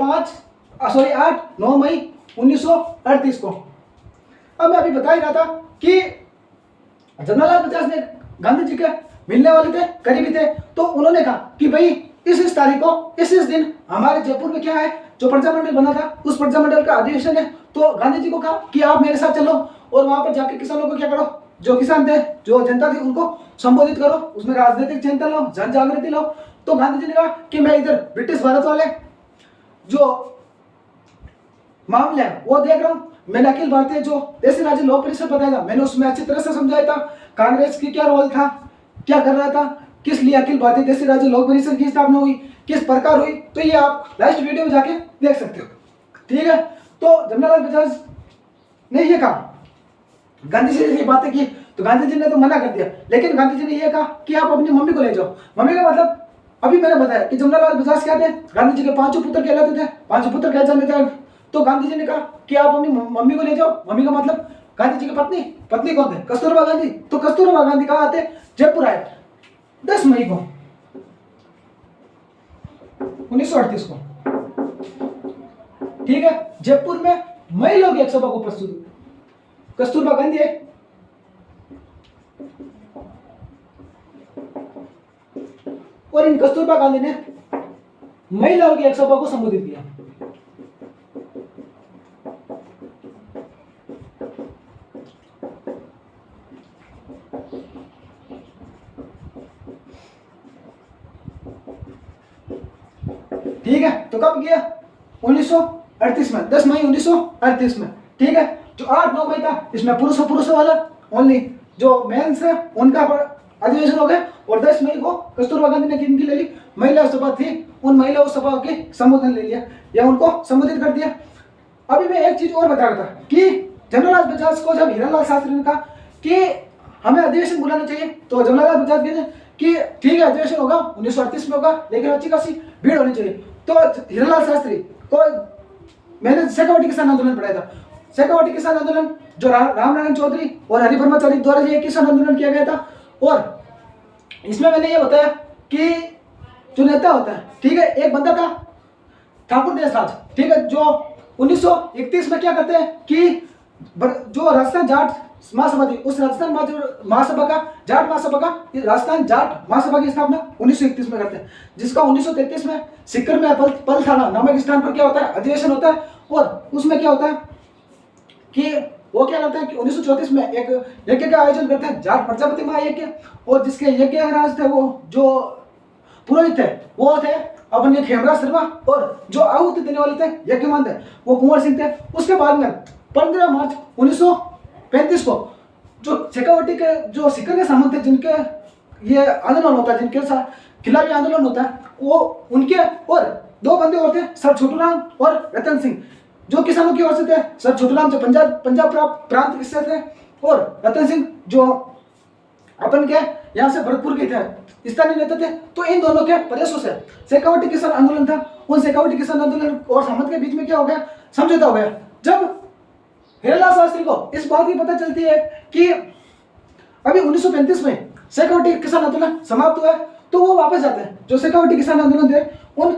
Speaker 1: 8-9 मई 1938 को। अब मैं अभी बता ही रहा था कि जमनालाल बजाज ने गांधी जी के मिलने वाले थे, करीबी थे। तो उन्होंने कहा कि भाई इस तारीख को इस दिन हमारे जयपुर में क्या है, जो प्रजामंडल बना था उस प्रजामंडल का अधिवेशन है। तो गांधी जी को कहा कि आप मेरे साथ चलो और वहां पर जाकर किसानों को क्या करो, जो किसान थे, जो जनता थी, उनको संबोधित करो, उसमें राजनीतिक चिंतन लो, जन जागृति लो। तो गांधी जी ने कहा कि मैं इधर ब्रिटिश भारत वाले जो मामले है वो देख रहा हूँ। मैंने अखिल भारतीय जो देशी राज्य लोक परिषद बताया था, मैंने उसमें अच्छी तरह से समझाया था कांग्रेस की क्या रोल था, क्या कर रहा था, किस लिए अखिल भारतीय देशी राज्य लोक परिषद की स्थापना हुई, किस प्रकार हुई। तो ये आप लास्ट वीडियो में जाके देख सकते हो। ठीक है, तो जमनालाल बजाज ने ये कहा, गांधी जी ने ये बातें की, तो गांधी जी ने तो मना कर दिया, लेकिन गांधी जी ने ये कहा कि आप अपनी मम्मी को ले जाओ। मम्मी का मतलब अभी मैंने बताया कि जमनालाल बजाज क्या थे, गांधी जी के 5 पुत्र कहलाते थे, 5 पुत्र कह जाते थे। तो गांधी जी ने कहा कि आप अपनी मम्मी को ले जाओ। मम्मी का मतलब गांधी जी की पत्नी, पत्नी कौन थे, कस्तूरबा गांधी। तो कस्तूरबा गांधी कहाँ आते, जयपुर आए 10 मई को 1938 को। ठीक है, जयपुर में महिलाओं की एक सभा को प्रस्तुत हुई, कस्तूरबा गांधी है। और इन कस्तूरबा गांधी ने महिलाओं की एक सभा को संबोधित किया। ठीक है, तो कब किया, 1938 में, 10 मई 1938 में। ठीक है, जो 8-9 मई था इसमें पुरुष वाला ओनली जो मेंस है उनका अधिवेशन हो गया। और 10 मई को कस्तूरबा गांधी ने किनकी ले ली, महिला सभा थी, उन महिला सभा के संबोधन ले लिया या उनको संबोधित कर दिया। अभी मैं एक चीज और बता रहा था कि जमनालाल बजाज को जब हीरालाल शास्त्री ने कहा कि हमें अधिवेशन बुलाना चाहिए, तो जमनालाल बजाज कहते कि ठीक है अधिवेशन होगा 1938 में होगा, लेकिन अच्छी खासी भीड़ होनी चाहिए। तो हीरालाल शास्त्री को मैंने शेखावटी किसान आंदोलन पढ़ाया था। शेखावटी किसान आंदोलन जो रामनारायण चौधरी और हरि ब्रह्मचारी द्वारा ये किसान आंदोलन किया गया था। और इसमें मैंने ये बताया कि जो नेता होता है, ठीक है, एक बंदा था ठाकुर देशराज, ठीक है, जो 1931 में क्या करते हैं कि जो राजस्थान जाट महासभा थी, उस राजस्थान महासभा का जाट महासभा का राजस्थान जाट महासभा की स्थापना 1931 में करते हैं, जिसका 1933 में सिक्कर में पलथाना नामक स्थान पर क्या होता है, अधिवेशन होता है। और उसमें क्या होता है कि वो क्या करते हैं कि 1934 में एक यज्ञ का आयोजन करते हैं, जाट प्रजापति महायज्ञ। और जिसके यज्ञ राज थे, वो जो पुरोहित थे वो थे अपने खेमराज शर्मा, और जो आहुति देने वाले थे यज्ञमान थे वो कुंवर सिंह थे। उसके बाद में 15 मार्च 1935 को जो शेखावटी के जो सिक्कर के सामंत थे, जिनके ये आंदोलन होता है, जिनके साथ खिलाफी आंदोलन होता है, वो उनके और दो बंदे और थे, सर छोटूराम और रतन सिंह, जो किसानों की ओर से थे। सर छोटूराम जो पंजाब प्रांत से थे, और रतन सिंह जो अपन के यहाँ से भरतपुर के थे, स्थानीय नेता थे। तो इन दोनों के प्रयासों से शेखावटी किसान आंदोलन था, उन शेखावटी किसान आंदोलन और सामंत के बीच में क्या हो गया, समझौता हो गया। जब हीरालाल शास्त्री को इस बात की पता चलती है कि अभी 1935 में शेखावटी किसान आंदोलन समाप्त हुआ है, तो वो वापस जाते हैं। जो शेखावटी किसान आंदोलन थे, उन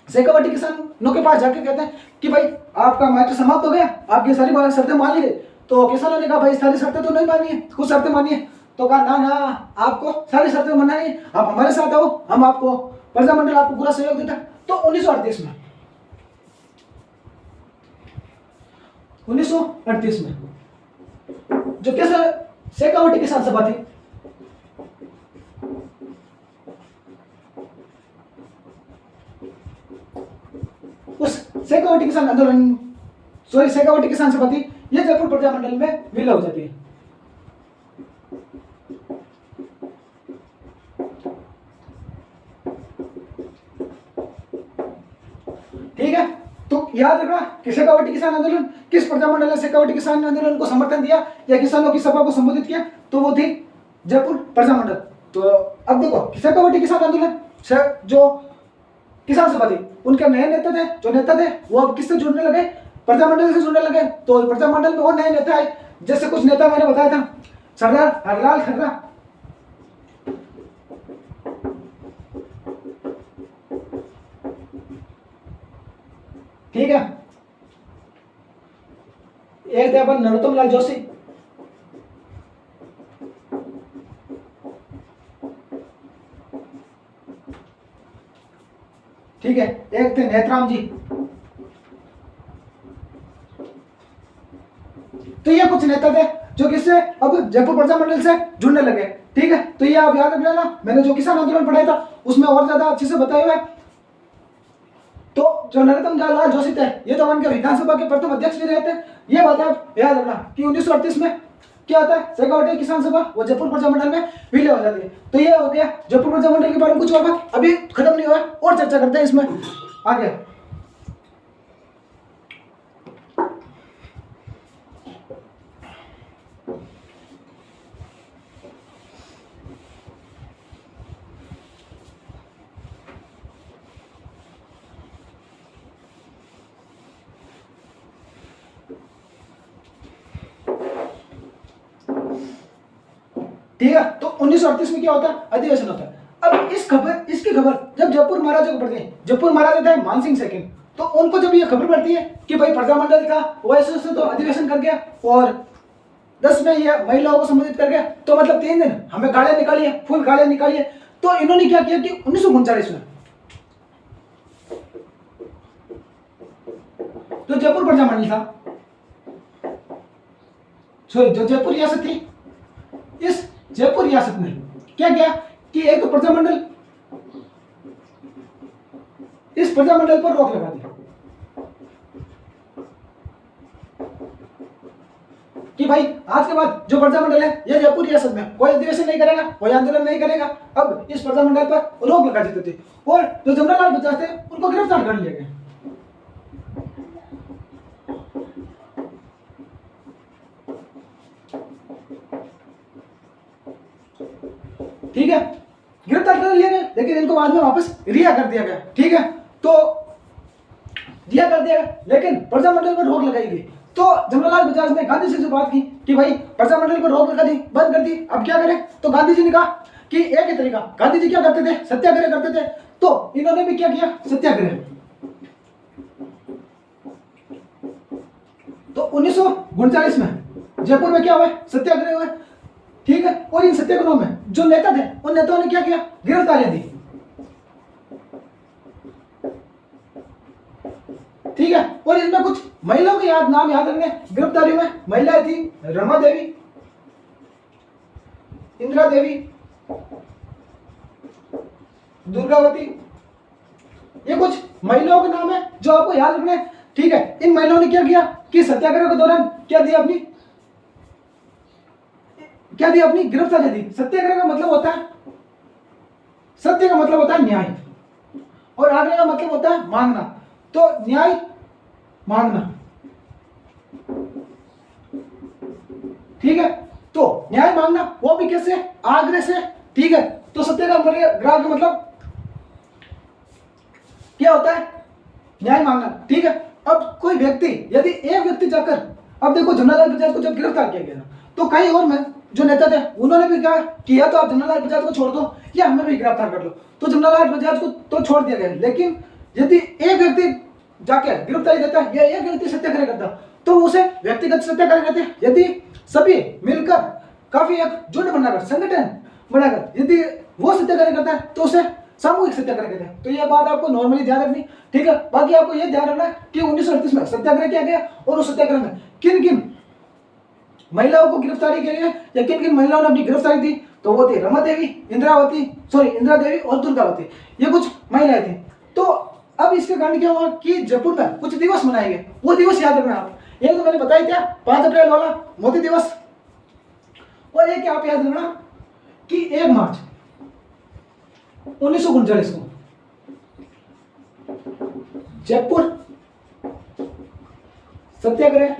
Speaker 1: शेखावटी किसानों के पास जाके कहते हैं कि भाई आपका मैटर समाप्त हो गया, आपकी सारी शर्तें मान ली गई। तो किसानों ने कहा भाई सारी शर्तें तो नहीं मानी है, कुछ शर्तें मानी है। तो कहा ना ना, आपको सारी शर्तें मनानी, आप हमारे साथ आओ, हम आपको प्रजामंडल आपको पूरा सहयोग देता। तो 1938 में 1938 में जो कैसे शेखावटी किसान सभा थी, उस शेखावटी किसान आंदोलन शेखावटी किसान सभा थी, ये जयपुर प्रजामंडल में विलय हो जाती है। ठीक है, तो याद रखना कि शेखावटी किसान आंदोलन किस प्रजामंडल ने शेखावटी किसान आंदोलन को समर्थन दिया या किसानों की सभा को संबोधित किया, तो वो थी जयपुर प्रजामंडल। तो अब देखो शेखावटी किसान आंदोलन जो किसान सभा थी, उनके नए नेता थे, जो नेता थे वो अब किससे जुड़ने लगे, प्रजामंडल से जुड़ने लगे। तो प्रजामंडल में और नए नेता आए, जैसे कुछ नेता मैंने बताया था, सरदार हरलाल खर्रा, ठीक है, एक थे अपन नरोत्तम लाल जोशी, ठीक है, एक थे नेतराम जी। तो ये कुछ नेता थे जो किससे अब जयपुर प्रजामंडल से जुड़ने लगे। ठीक है, तो ये आप याद रख लेना, मैंने जो किसान आंदोलन पढ़ाया था उसमें और ज्यादा अच्छे से बताया हुआ है। तो जो नरोत्तम लाल जोशी थे, ये तो उनके विधानसभा के प्रथम अध्यक्ष भी रहे थे। ये बात आप याद रखना कि 1938 में क्या होता है, शेखावटी किसान सभा वो जयपुर प्रजामंडल में विलय हो जाती है। तो ये हो गया जयपुर प्रजामंडल के बारे में कुछ और बात, अभी खत्म नहीं हुआ है, और चर्चा करते हैं इसमें आगे। ठीक है, तो 1938 में क्या होता है, अधिवेशन होता है। अब इसकी खबर जब जयपुर महाराजा को पड़ती है, जयपुर महाराजा थे मानसिंह सेकंड, तो उनको जब ये खबर पड़ती है कि भाई प्रजामंडल था वो ऐसे तो अधिवेशन कर गया और 10 में ये महिलाओं को संबोधित कर गया, तो मतलब 3 दिन हमें गाड़ियां निकालिए, फुल गाड़ियां निकालिए। तो इन्होंने क्या किया कि 1939 में तो जयपुर प्रजामंडल था, जो जयपुर रियासत थी, इस जयपुर रियासत में क्या किया कि एक तो प्रजामंडल, इस प्रजामंडल पर रोक लगा दी कि भाई आज के बाद जो प्रजामंडल है ये जयपुर रियासत में कोई अधिवेशन नहीं करेगा, कोई आंदोलन नहीं करेगा। अब इस प्रजामंडल पर रोक लगा दी थी और जो जमनालाल बजाज थे उनको गिरफ्तार कर लिया गया। ठीक है, गिरफ्तार कर लिया गया, लेकिन इनको बाद में वापस रिहा कर दिया गया। ठीक है, यह कर दिया, लेकिन प्रजामंडल पर रोक लगाई गई। तो जमनालाल बजाज ने गांधी जी से बात की कि भाई प्रजामंडल पर रोक लगा दी, बंद कर दी, अब क्या करें? तो गांधी जी ने कहा कि एक ही तरीका, गांधी जी क्या करते थे? सत्याग्रह करते थे। तो इन्होंने भी क्या किया? सत्याग्रह। तो 1939 में जयपुर में क्या हुआ? सत्याग्रह हुआ, ठीक है। और इन सत्याग्रहों में जो नेता थे, उन नेताओं ने क्या किया? गिरफ्तारियां दी, ठीक है। और इसमें कुछ महिलाओं के नाम याद रखने। गिरफ्तारियों में महिलाएं थी रमा देवी, इंदिरा देवी, दुर्गावती। ये कुछ महिलाओं के नाम है जो आपको याद रखने, ठीक है। इन महिलाओं ने क्या किया कि सत्याग्रह के दौरान क्या दिया? अपनी गिरफ्तारी दी। सत्याग्रह का मतलब होता है, सत्य का मतलब होता है न्याय, और आग्रह का मतलब होता है मांगना। तो न्याय मांगना, ठीक है। तो न्याय मांगना, वो भी कैसे? आग्रह से, ठीक है। तो सत्याग्रह का मतलब क्या होता है? न्याय मांगना, ठीक है। अब कोई व्यक्ति, यदि एक व्यक्ति जाकर, अब देखो जमनालाल बजाज को जब गिरफ्तार किया गया तो कई और में जो नेता थे उन्होंने भी कहा कि या तो आप जमनालाल बजाज को छोड़ दो या हमें भी गिरफ्तार कर लो। तो जमनालाल बजाज को तो छोड़ दिया गया, लेकिन यदि एक व्यक्ति जाके गिरफ्तारी देता या एक व्यक्ति सत्याग्रह करता तो उसे व्यक्तिगत सत्याग्रह कहते हैं। यदि सभी मिलकर काफी एक झुंड बनाकर, संगठन बनाकर यदि वो सत्याग्रह करता है तो उसे सामूहिक सत्याग्रह कहते हैं। तो ये बात आपको नॉर्मली ध्यान रखनी, ठीक है। बाकी आपको ये ध्यान रखना कि 1938 में सत्याग्रह किया गया और उस सत्याग्रह में किन किन महिलाओं को गिरफ्तारी की गई या किन किन महिलाओं ने अपनी गिरफ्तारी दी। तो वो थी रमा देवी, इंदिरा देवी और दुर्गावती, ये कुछ महिलाएं थी। तो अब इसके कारण क्या हुआ कि जयपुर में कुछ दिवस मनाए गए, वो दिवस याद रखना आप। एक तो मैंने बताया क्या, 5 अप्रैल वाला मोदी दिवस, और एक आप याद रखना कि 1 मार्च 1939 को जयपुर सत्याग्रह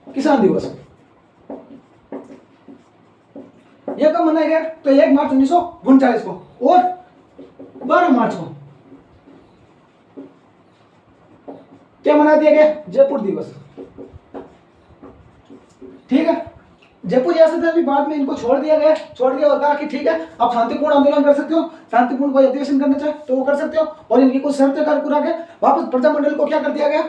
Speaker 1: किसान दिवस। यह कब मनाया गया? तो 1 मार्च 1939 को, और 12 मार्च को क्या मना दिया गया? जयपुर दिवस, ठीक है। जयपुर रियासत में भी बाद में इनको छोड़ दिया और कहा कि ठीक है आप शांतिपूर्ण आंदोलन कर सकते हो, शांतिपूर्ण कोई अधिवेशन करना चाहे तो वो कर सकते हो, और इनकी कुछ शर्तें पूरा के वापस प्रजामंडल को क्या कर दिया गया?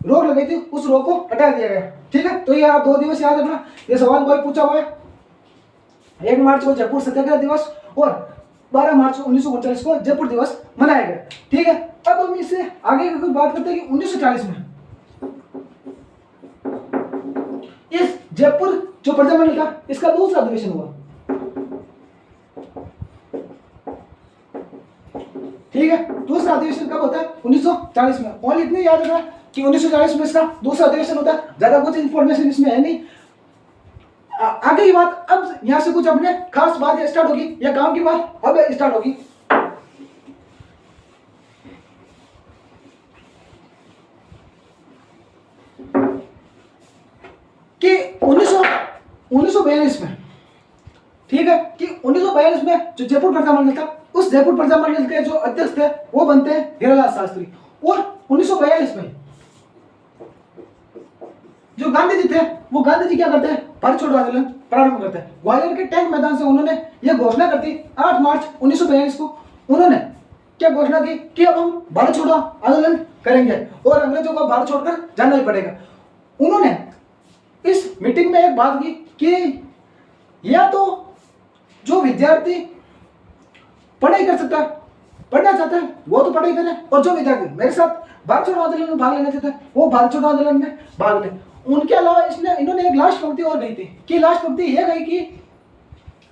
Speaker 1: रोक लगाई थी, उस रोक को हटा दिया गया, ठीक है। तो ये आप 2 दिवस याद रखना, ये सवाल कोई पूछा हुआ है। 1 मार्च को जयपुर सत्याग्रह दिवस और 12 मार्च 1939 को जयपुर दिवस मनाया गया, ठीक है। अब हम इससे आगे की बात करते हैं कि 1940 में इस जयपुर जो प्रजामंडल था इसका दूसरा अधिवेशन हुआ, ठीक है। दूसरा अधिवेशन कब होता है? 1940 में। और इतनी याद रखना कि 1940 में इसका दूसरा अधिवेशन होता है, ज्यादा कुछ इंफॉर्मेशन इसमें है नहीं। आगे की बात, अब यहां से कुछ अपने खास बात स्टार्ट होगी या काम की बात अब स्टार्ट होगी। कि 1942 में, ठीक है, कि 1942 में जो जयपुर प्रजामंडल था, उस जयपुर प्रजामंडल के जो अध्यक्ष थे वो बनते हैं हीरालाल शास्त्री। और 1942 में जो गांधी जी थे वो गांधी जी क्या करते हैं? भारत छोड़ो आंदोलन प्रारंभ करते हैं। ग्वालियर के टैंक मैदान से उन्होंने यह घोषणा कर दी 8 मार्च 1942 को। उन्होंने क्या घोषणा की कि अब हम भारत छोड़ो आंदोलन करेंगे और अंग्रेजों को भारत छोड़कर जाना ही पड़ेगा। उन्होंने इस मीटिंग में एक बात की कि या तो जो विद्यार्थी पढ़ाई कर सकता है, पढ़ना चाहता है वो तो पढ़ाई करे, और जो विद्यार्थी मेरे साथ भारत छोड़ो आंदोलन में भाग लेना चाहते हैं वो भारत छोड़ो आंदोलन में भाग ले। उनके अलावा इन्होंने एक लास्ट पंक्ति और गई थी कि लास्ट पंक्ति यह गई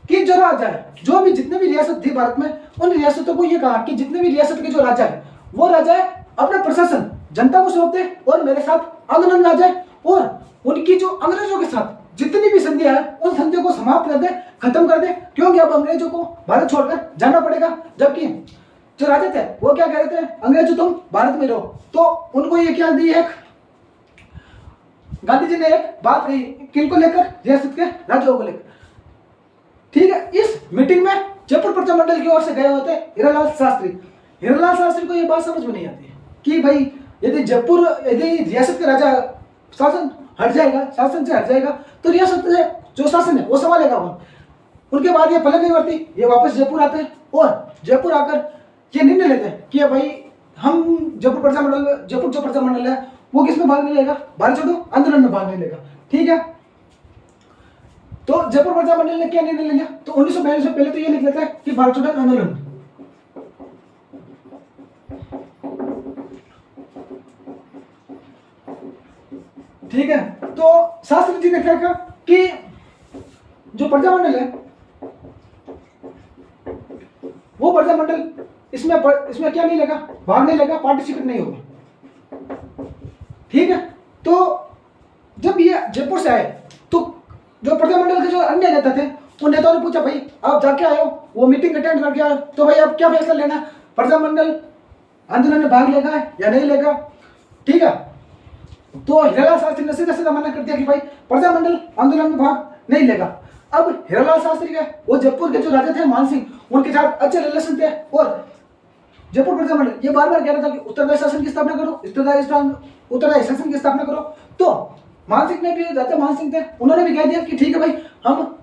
Speaker 1: कि जो राजा है, जो भी जितने भी रियासत थी भारत में, उन रियासतों को यह कहा कि जितने भी रियासत के जो राजा है वो राजा है अपना प्रशासन जनता को सौंपते और मेरे साथ आंदोलन में आ जाए, और उनकी जो अंग्रेजों के साथ जितनी भी संधियां है उन संधियों को समाप्त कर दे, खत्म कर दे, क्योंकि अब अंग्रेजों को भारत छोड़कर जाना पड़ेगा। जबकि जो राजा थे वो क्या कह रहे थे? अंग्रेजों तुम भारत में रहो। तो उनको ये क्या दी? एक गांधी जी ने एक बात कही, किनको लेकर? रियासत के राजाओं को लेकर, ठीक है। इस मीटिंग में जयपुर प्रजामंडल की ओर से गए होते हीरालाल शास्त्री। हीरालाल शास्त्री को ये बात समझ में नहीं आती कि भाई यदि रियासत का राजा शासन हट जाएगा, शासन से हट जाएगा, तो रियासत से जो शासन है वो संभालेगा कौन? उनके बाद ये पलक नहीं बढ़ती, ये वापस जयपुर आते हैं और जयपुर आकर ये निर्णय लेते हैं कि भाई हम जयपुर जो प्रजा मंडल है वो किस में भाग नहीं लेगा? भारत छोड़ो आंदोलन में भाग नहीं लेगा। ठीक है, तो जयपुर प्रजा मंडल ने क्या निर्णय लिया? तो 1942 से पहले तो ये लिख लेता है कि भारत छोड़ो आंदोलन। ठीक है, तो शास्त्री जी ने क्या कहा कि जो प्रजा मंडल है वो प्रजा मंडल इसमें क्या नहीं लेगा? भाग नहीं लेगा, पार्टिसिपेट नहीं होगा। ठीक है, तो जब ये जयपुर से आए तो जो प्रजा मंडल के जो अन्य नेता थे उन नेताओं ने पूछा, भाई आप जाके आए हो, वो मीटिंग अटेंड करके आए, तो भाई आप क्या फैसला लेना? प्रजा मंडल आंदोलन में भाग लेगा या नहीं लेगा? ठीक है, तो हीरालाल शास्त्री ने सीधा सीधा मना कर दिया कि भाई प्रजा मंडल आंदोलन में भाग नहीं लेगा। अब हीरालाल शास्त्री के वो जयपुर के जो राजा थे मान सिंह, उनके साथ अच्छे रिलेशन थे और जयपुर प्रजा मंडल ये बार बार कह रहा था कि उत्तरदायी शासन की स्थापना करो, उत्तरदायी शासन की स्थापना करो। तो मान सिंह ने भी, राजा मान सिंह थे, उन्होंने भी कह दिया कि ठीक है भाई, हम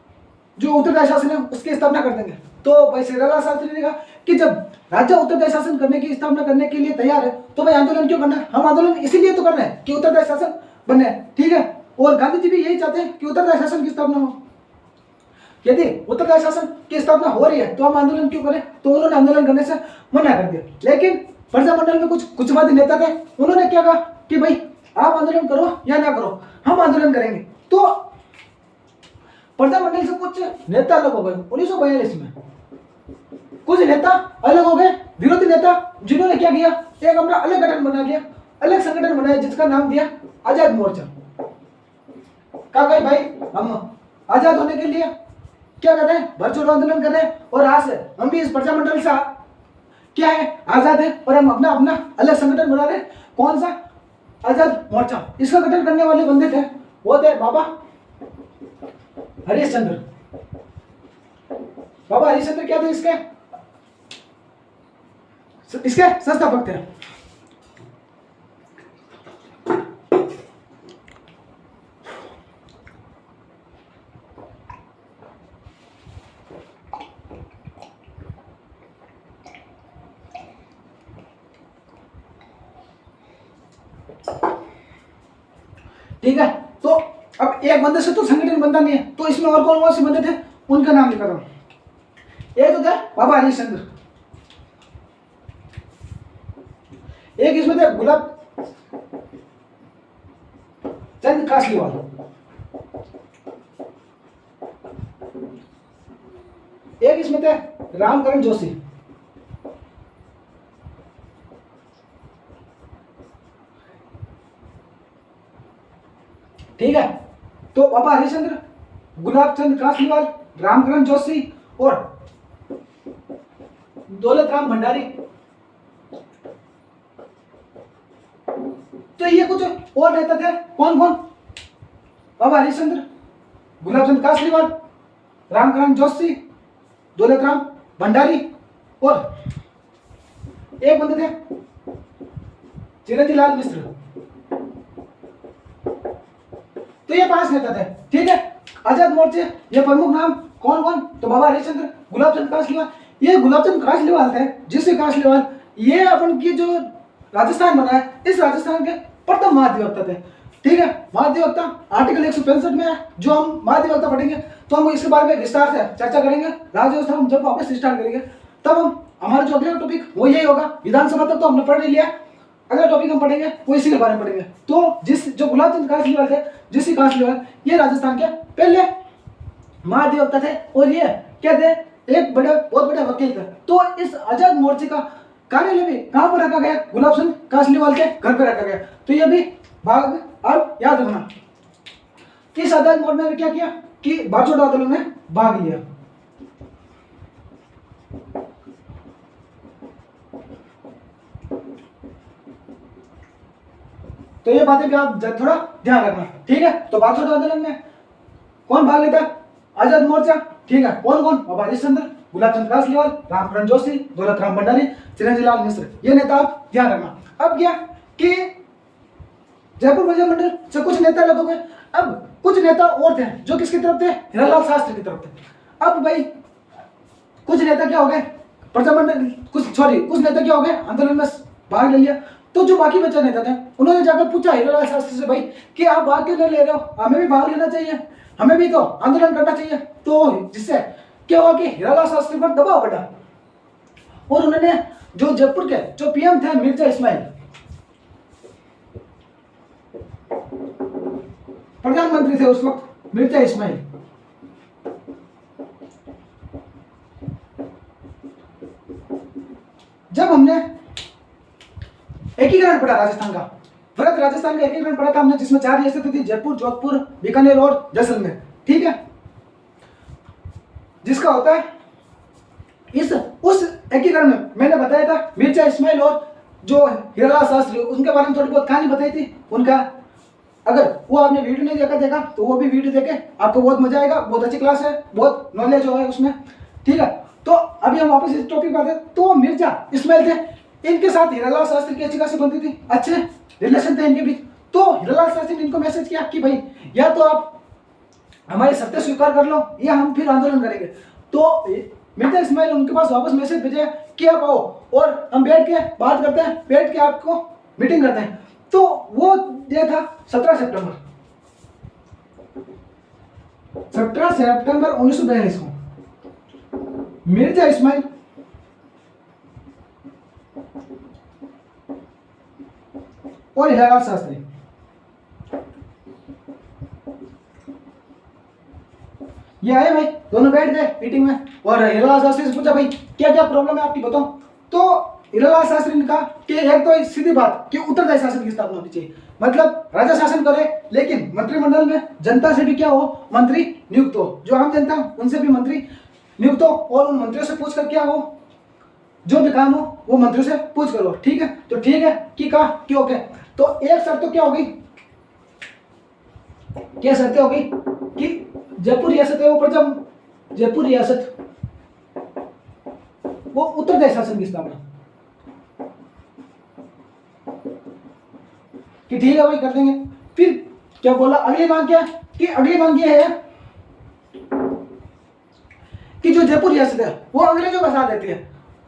Speaker 1: जो उत्तरदायी शासन है उसकी स्थापना कर देंगे। तो भाई हीरालाल शास्त्री ने कहा कि जब राज्य उत्तरदायी शासन करने की स्थापना करने के लिए तैयार है तो भाई आंदोलन क्यों करना है? हम आंदोलन इसीलिए तो कर रहे हैं कि उत्तरदायी शासन बने। ठीक है, और गांधी जी भी यही चाहते हैं कि उत्तरदायी शासन की स्थापना हो। यदि उत्तरदायी शासन की स्थापना हो रही है तो हम आंदोलन क्यों करें? तो उन्होंने आंदोलन करने से मना कर दिया। लेकिन प्रजा मंडल में कुछ वादी नेता थे, उन्होंने क्या कहा कि भाई आप आंदोलन करो या ना करो, हम आंदोलन करेंगे। तो प्रजा मंडल से कुछ नेता अलग हो गए 1942 में, कुछ नेता अलग हो गए, विरोधी नेता, जिन्होंने क्या किया, एक अपना अलग गठन बना लिया, अलग संगठन बनाया जिसका नाम दिया आजाद मोर्चा। कहा गई भाई हम आजाद होने के लिए क्या कर रहे हैं? भारत छोड़ो आंदोलन कर रहे हैं और आज से हम भी इस प्रजा मंडल से क्या है, आजाद है और हम अपना अपना अलग संगठन बना रहे हैं। कौन सा? आजाद मोर्चा। इसका गठन करने वाले बंदे थे वो थे बाबा हरिश्चंद्र। बाबा हरिश्चंद्र क्या थे? इसके संस्थापक थे। ठीक है, तो अब एक बंदे से तो संगठन बनता नहीं है, तो इसमें और कौन कौन से बंदे थे उनका नाम लिखा था। एक तो थे बाबा हरिश्चंद्र, एक इसमें थे गुलाब चंद कासलीवाल, एक इसमें थे रामकरण जोशी, ठीक है। तो बाबा हरिश्चंद्र, गुलाब चंद कासलीवाल, रामकरण जोशी और दौलत राम भंडारी। तो ये कुछ और नेता थे। कौन कौन? बाबा हरिश्चंद्र, गुलाब चंद कासलीवाल, रामकरण जोशी, दौलत राम भंडारी और एक बंदे थे चिरंजी लाल मिश्र। तो ये 5 नेता थे। ठीक है, आजाद मोर्चे ये प्रमुख नाम कौन कौन? तो बाबा हरिश्चंद्र, गुलाब चंद कासलीवाल। ये गुलाब चंद कासलीवाल थे जिससे कासलीवाल ये अपन की जो राजस्थान बना है, इस राजस्थान के प्रथम महाधिवक्ता थे। ठीक है, महाधिवक्ता आर्टिकल 165 में है। जो हम महाधिवक्ता पढ़ेंगे तो हम इसके बारे में विस्तार से चर्चा करेंगे। राज्य व्यवस्था हम जब वापस स्टार्ट करेंगे तब हम हमारा जो अगला टॉपिक वो यही होगा। विधानसभा तक तो हमने पढ़ लिया, अगला टॉपिक हम पढ़ेंगे वो इसी के बारे में पढ़ेंगे। तो जो गुलाब चंद कासलीवाल थे, जिस कासलीवाल, ये राजस्थान के पहले महाधिवक्ता थे और ये क्या थे? एक बहुत बड़े वकील थे। तो इस आजाद मोर्चे का कार्यालय भी कहां पर रखा गया? गुलाब चंद कासलीवाल के घर पर रखा गया। तो ये भी भाग अब याद रखना। इस आजाद मोर्चे ने क्या किया कि भारत छोड़ो आंदोलन में भाग लिया। तो ये बातें भी आप थोड़ा ध्यान रखना। ठीक है, तो भारत छोड़ो आंदोलन में कौन भाग लेता? आजाद मोर्चा। ठीक है, कौन कौन? बाबा हरिश्चंद्र, गुलाब चंद कासलीवाल, रामकरण जोशी, दौलत राम भंडारी, चिरंजी लाल मिश्र। ये नेता आप ध्यान रखना। अब क्या कि जयपुर प्रजा मंडल से कुछ नेता अलग हो गए। अब कुछ नेता और थे जो किसकी तरफ थे, हीरालाल शास्त्री की तरफ थे। अब भाई कुछ नेता क्या हो गए प्रजामंडल, कुछ नेता क्या हो गए आंदोलन में भाग ले लिया। तो जो बाकी बच्चे नेता थे उन्होंने जाकर पूछा हीरालाल शास्त्री से, भाई कि आप भाग क्यों नहीं ले रहे हो, हमें भी भाग लेना चाहिए, हमें भी तो आंदोलन करना चाहिए। तो जिससे क्या हुआ कि हीरालाल शास्त्री पर दबाव बढ़ा और उन्होंने जो जयपुर के जो पीएम थे मिर्जा इस्माइल, प्रधानमंत्री थे उस वक्त मिर्जा इस्माइल, जब हमने एकीकरण पढ़ा राजस्थान का, भारत राजस्थान का एकीकरण पढ़ा था हमने, जिसमें 4 रियासतें थी, जयपुर, जोधपुर, बीकानेर और जैसलमेर, ठीक है, जिसका होता है इस उस एकीकरण में मैंने बताया था मिर्जा इस्माइल और जो हीरालाल शास्त्री, उनके बारे में थोड़ी बहुत कहानी बताई थी उनका। अगर वो आपने वीडियो नहीं देखा तो वो भी वीडियो देखे, आपको बहुत मजा आएगा, बहुत अच्छी क्लास है, बहुत नॉलेज है उसमें, ठीक है। तो अभी हम वापस इस टॉपिक पर आते हैं। तो मिर्जा इस्माइल थे, इनके साथ हीरालाल शास्त्री की अच्छी खासी बनती थी, अच्छे रिलेशन थे इनके बीच। तो हीरालाल शास्त्री ने इनको मैसेज किया कि भाई या तो आप हमारी सत्य स्वीकार कर लो या हम फिर आंदोलन करेंगे। तो मिर्जा इस्माइल उनके पास वापस मैसेज भेजे कि आप आओ और हम बैठ के बात करते हैं, बैठ के आपको मीटिंग करते हैं। तो वो ये था 17 सितंबर 1942 को मिर्जा इस्माइल और हीरालाल शास्त्री ये आए भाई, दोनों बैठ गए मीटिंग में और हीरालाल शास्त्री से पूछा भाई क्या क्या प्रॉब्लम है आपकी बताओ। तो हीरालाल शास्त्री ने कहा कि एक तो सीधी बात कि उत्तरदायी शासन की स्थापना होनी चाहिए, मतलब राजा शासन करे लेकिन मंत्रिमंडल में जनता से भी क्या हो, मंत्री नियुक्त हो, जो आम जनता उनसे भी मंत्री नियुक्त हो और उन मंत्रियों से पूछ कर क्या हो, जो भी काम हो वो मंत्रियों से पूछ करो, ठीक है। तो ठीक है कि कहा कि ओके। तो एक शर्त तो क्या होगी, क्या शर्तें होगी कि जयपुर रियासत है वो जयपुर रियासत वो उत्तरदायी शासन की स्थापना, कि ठीक है भाई कर देंगे। फिर क्या बोला अगली मांग, क्या कि अगली मांग ये है कि जो जयपुर रियासत है वो अंग्रेजों का साथ देती है।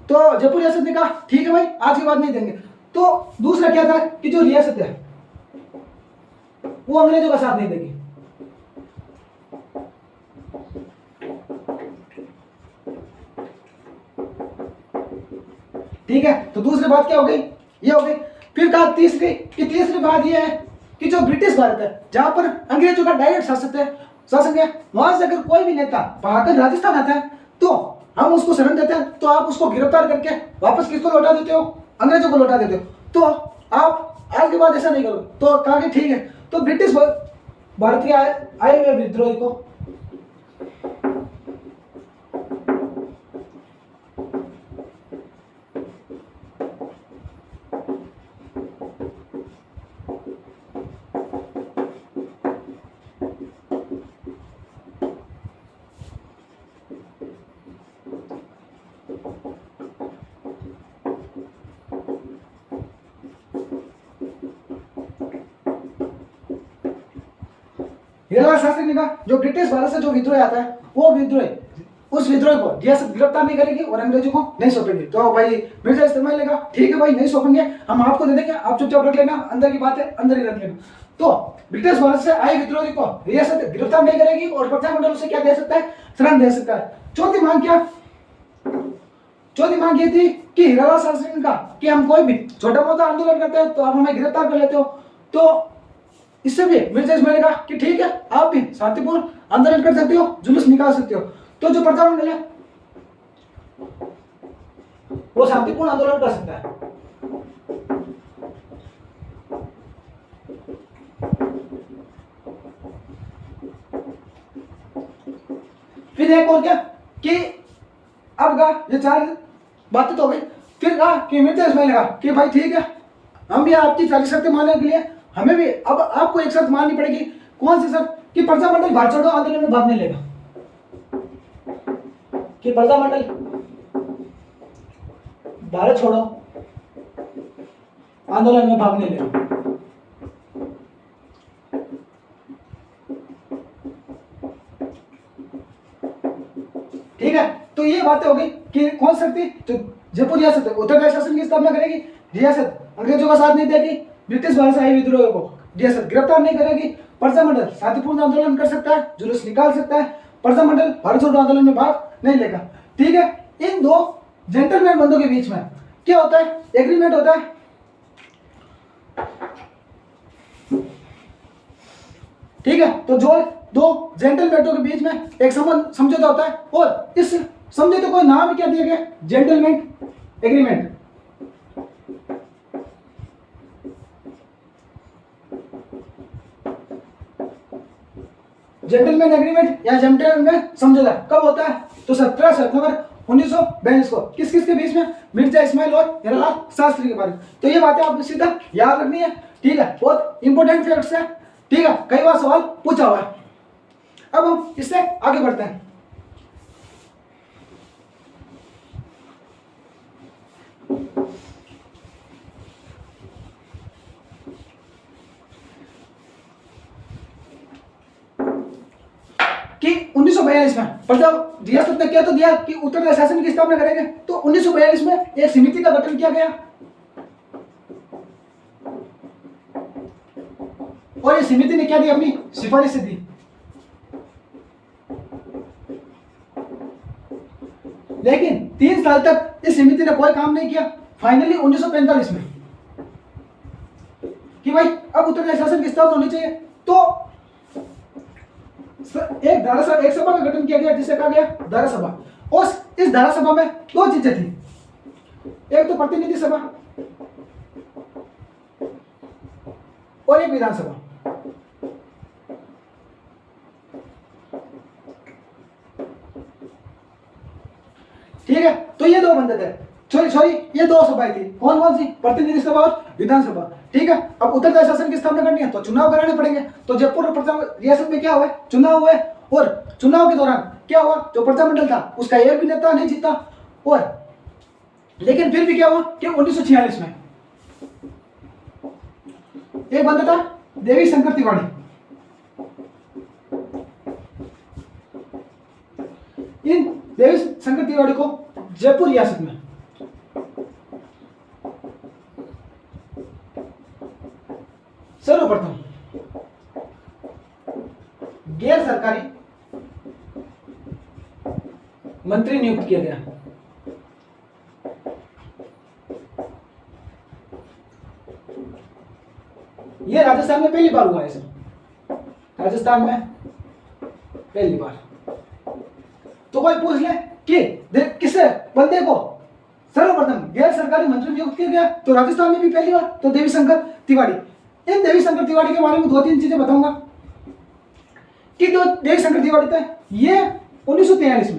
Speaker 1: तो जयपुर रियासत ने कहा ठीक है भाई आज के बाद नहीं देंगे। तो दूसरा क्या था कि जो रियासत है वो अंग्रेजों का साथ नहीं देगी। ठीक है, तो दूसरी बात क्या हो गई, ये हो गई। फिर कहा तीसरी बात ये है कि जो ब्रिटिश भारत है जहां पर अंग्रेजों का डायरेक्ट शासन है, वहां से अगर कोई भी नेता भागकर राजस्थान आता है तो हम उसको शरण देते हैं, तो आप उसको गिरफ्तार करके वापस किसको लौटा देते हो, अंग्रेजों को लौटा देते हो। तो आप आज के बाद ऐसा नहीं करो। तो कहा कि ठीक है। तो ब्रिटिश भारत के आए हुए विद्रोही को हीरालाल शास्त्री ने कहा जो ब्रिटिश भारत से जो विद्रोह आता है वो उस विद्रोह को रियासत गिरफ्तार नहीं करेगी और अंग्रेजों को नहीं सौंपेगी। तो भाई मिर्जा इस्माइल ने कहा ठीक है भाई नहीं सौंपेंगे, हम आपको दे देंगे, आप चुपचाप रख लेना, अंदर की बात है अंदर ही रख लेना। तो ब्रिटिश भारत से आए विद्रोही को रियासत गिरफ्तार नहीं करेगी और प्रजामंडल उसे क्या दे सकता है, शरण दे सकता है। चौथी मांग ये थी कि हीरालाल शास्त्री ने कहा कि हम कोई भी छोटा मोटा आंदोलन करते हैं तो आप हमें गिरफ्तार कर लेते हो। तो इससे भी मिर्जा इस्माइल ने कहा कि ठीक है आप भी शांतिपूर्ण आंदोलन कर सकते हो, जुलूस निकाल सकते हो। तो जो प्रजामंडल है वो शांतिपूर्ण आंदोलन कर सकता है। फिर एक और क्या कि अब कहा ये 4 बातें तो हो गई। फिर कहा कि मिर्जा इस्माइल ने कहा कि भाई ठीक है हम भी आपकी 40 शर्तें मानने के लिए हमें भी अब आपको एक शर्त माननी पड़ेगी। कौन सी शर्त, कि प्रजामंडल भारत छोड़ो आंदोलन में भाग नहीं लेगा, कि प्रजामंडल भारत छोड़ो आंदोलन में भाग नहीं लेगा। ठीक है, तो ये बातें होगी कि कौन सकती तो जयपुर रियासत उत्तरप्रदेश शासन की स्थापना करेगी, रियासत अंग्रेजों का साथ नहीं देगी, ब्रिटिश भाषाई विद्रोहियों को रियासत गिरफ्तार नहीं करेगी, प्रजामंडल शांतिपूर्ण आंदोलन कर सकता है, जुलूस निकाल सकता है, प्रजामंडल भारत छोड़ो आंदोलन में भाग नहीं लेगा। ठीक है, इन दो जेंटलमैन बंदों के बीच में क्या होता है, एग्रीमेंट होता है। ठीक है, तो जो दो जेंटलमैनों के बीच में एक समझौता होता है और इस समझौते को नाम क्या दिया गया, जेंटलमैन एग्रीमेंट। जेंटलमैन एग्रीमेंट या जेंटलमैन समझौता कब होता है, तो 17 सितंबर 1942 को किस किस के बीच में, मिर्जा इस्माइल और हीरालाल शास्त्री के बारे में। तो ये बातें आपको सीधा याद रखनी है। ठीक है, बहुत इंपॉर्टेंट फैक्ट्स है। ठीक है, कई बार सवाल पूछा हुआ है। अब हम इससे आगे बढ़ते हैं। कि 1942 में प्रजा रियासत ने क्या तो दिया कि उत्तर प्रदेश शासन की स्थापना करेंगे, तो 1942 में एक समिति का गठन किया गया और ये समिति ने क्या दी, अपनी सिफारिश दी। लेकिन 3 साल तक इस समिति ने कोई काम नहीं किया। फाइनली 1945 में कि भाई अब उत्तर प्रदेश शासन की स्थापना होनी चाहिए, तो एक सभा का गठन किया गया जिसे कहा गया धारा सभा। और इस धारा सभा में 2 चीजें थी, एक तो प्रतिनिधि सभा और एक विधानसभा। ठीक है, तो ये 2 बंदे थे, सॉरी ये 2 सभाएं थी। कौन कौन सी, प्रतिनिधि सभा और विधानसभा। ठीक है, अब उत्तर प्रदेश शासन की स्थापना करनी है तो चुनाव कराने पड़ेंगे। तो जयपुर रियासत में क्या हुआ, चुनाव हुए और चुनाव के दौरान क्या हुआ, जो प्रजामंडल था उसका एक भी नेता नहीं जीता। और लेकिन फिर भी क्या हुआ कि 1946 में एक बंदा था देवी शंकर तिवारी। इन देवी शंकर तिवारी को जयपुर रियासत में सर्वप्रथम गैर सरकारी मंत्री नियुक्त किया गया। यह राजस्थान में पहली बार हुआ है, राजस्थान में पहली बार। तो कोई पूछ ले कि किसे बंदे को सर्वप्रथम गैर सरकारी मंत्री नियुक्त किया गया, तो राजस्थान में भी पहली बार, तो देवी शंकर तिवारी। इन देवी शंकर तिवारी के बारे में 2-3 चीजें बताऊंगा कि जो देवी शंकर तिवारी थे ये 1943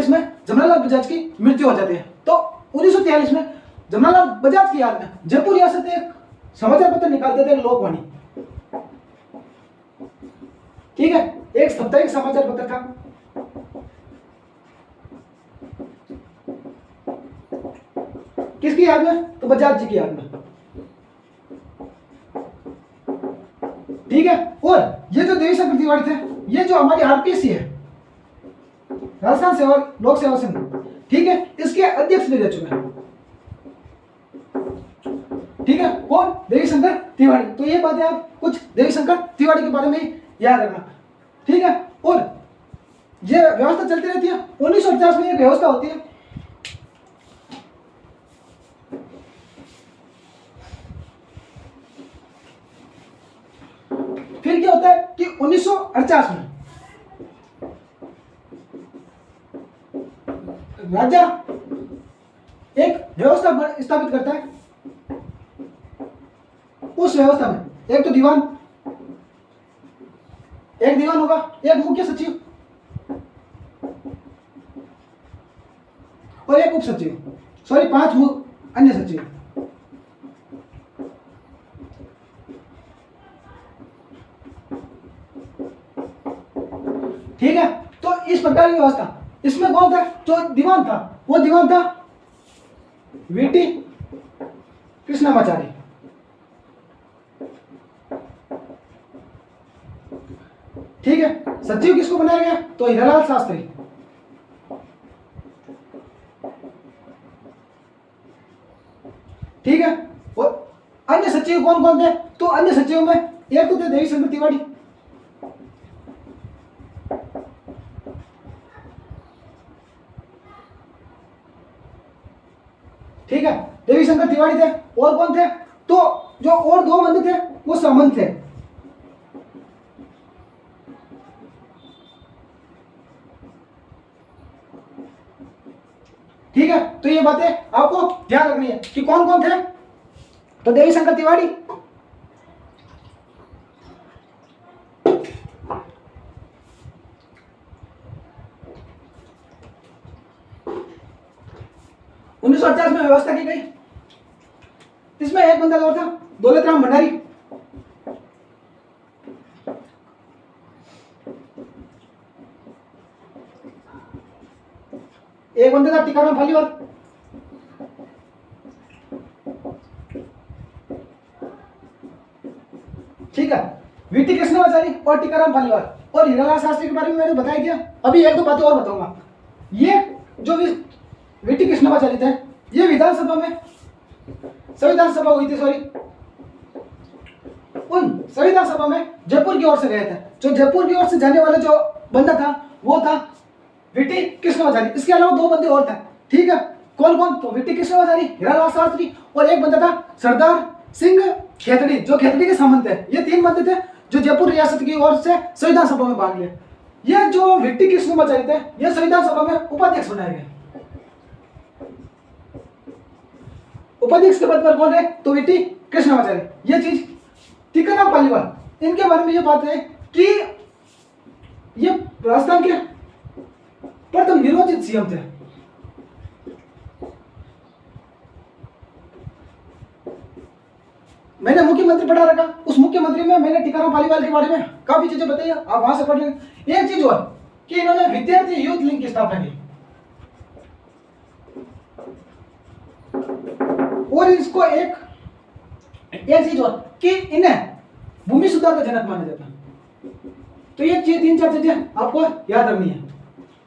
Speaker 1: में जमनालाल बजाज की मृत्यु हो जाती है। तो 1943 में जमनालाल बजाज की याद में जयपुर रियासत एक समाचार पत्र निकालते थे, लोकवाणी। ठीक है, एक साप्ताहिक समाचार पत्र था। किसकी याद में, तो बजाज जी की याद में। ठीक है, और ये जो देवी शंकर तिवारी थे, ये जो हमारी आरपीएससी है, राजस्थान सेवा लोक सेवा संघ, ठीक है, इसके अध्यक्ष भी रह चुके हैं। ठीक है, कौन, देवी शंकर तिवारी। तो ये बातें आप कुछ देवी शंकर तिवारी के बारे में याद रखना। ठीक है, और ये व्यवस्था चलती रहती है। 1950 में एक व्यवस्था होती है, फिर क्या होता है कि 1948 में राजा एक व्यवस्था स्थापित करता है। उस व्यवस्था में एक तो दीवान होगा, एक मुख्य सचिव और एक उप सचिव, सॉरी 5 अन्य सचिव। ठीक है, तो इस प्रकार की व्यवस्था, इसमें कौन था, जो दीवान था, वो दीवान था वीटी कृष्णमाचारी। ठीक है, सचिव किसको बनाया गया? तो हीरालाल शास्त्री। ठीक है, और अन्य सचिव कौन कौन थे? तो अन्य सचिव में एक तो थे देवी शंकर तिवारी, ठीक है, देवी शंकर तिवारी थे। और कौन थे? तो जो और दो बंदे थे वो सामंत थे। ठीक है, तो ये बातें आपको ध्यान रखनी है कि कौन कौन थे। तो देवी शंकर तिवारी, उन्नीस सौ 1948 में व्यवस्था की गई। इसमें एक बंदा और था, दौलत राम भंडारी। एक बंदा था टीकाराम पालीवाल। ठीक है, वीटी कृष्णमाचारी और टीकाराम पालीवाल और हीरालाल शास्त्री के बारे में मैंने बताया क्या। अभी एक दो बातें और बताऊंगा। ये जो वीटी कृष्णमाचारी थे, ये विधानसभा में संविधान सभा हुई थी, सॉरी, उन संविधान सभा में जयपुर की ओर से गए थे। जो जयपुर की ओर से जाने वाला जो बंदा था वो था वीटी कृष्णमाचारी। इसके अलावा दो बंदे और थे। ठीक है, कौन कौन? तो वीटी कृष्णमाचारी, हीरालाल शास्त्री और एक बंदा था सरदार सिंह खेतड़ी, जो खेतड़ी के सामंत थे। ये तीन बंदे थे जो जयपुर रियासत की ओर से संविधान सभा में भाग लिए। ये जो वीटी कृष्णमाचारी थे, ये संविधान सभा में उपाध्यक्ष बनाए गए। उपाध्यक्ष के पद पर कौन है? तो वीटी कृष्णमाचारी। ये चीज टीकाराम पालीवाल, इनके बारे में ये बात है कि ये राजस्थान के प्रथम निर्वाचित सीएम थे। मैंने मुख्यमंत्री पढ़ा रखा, उस मुख्यमंत्री में मैंने टीकाराम पालीवाल के बारे में काफी चीजें बताई, आप वहां से पढ़ लेंगे। एक चीज और कि इन्होंने विद्यार्थी यूथ लीग की स्थापना की और इसको एक चीज और कि इन्हें भूमि सुधार का जनक माना जाता है। तो ये तीन चार चीजें आपको याद रखनी है।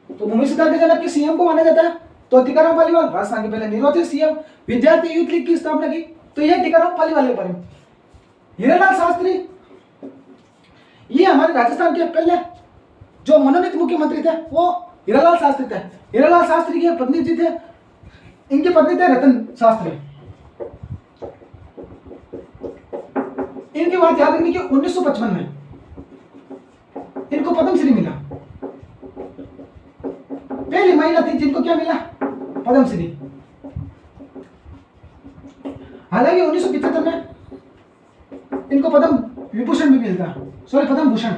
Speaker 1: तो भूमि सुधार के जनक के सीएम को माना जाता है तो टीकाराम पालीवाल, राजस्थान के पहले निर्वाचित सीएम, विद्यार्थी यूथ लीग की स्थापना की, तो ये टीकाराम पालीवाल के बारे में। हीरालाल शास्त्री, ये हमारे राजस्थान के पहले जो मनोनीत मुख्यमंत्री थे वो हीरालाल शास्त्री थे। हीरालाल शास्त्री के पत्नी जी थे, इनके पत्नी थे रतन शास्त्री। इनकी बात याद रखनी कि 1955 में इनको पद्मश्री मिला। पहली महिला थी जिनको क्या मिला? पद्मश्री। हालांकि 1975 में इनको पद्म विभूषण भी मिलता, सॉरी पद्म भूषण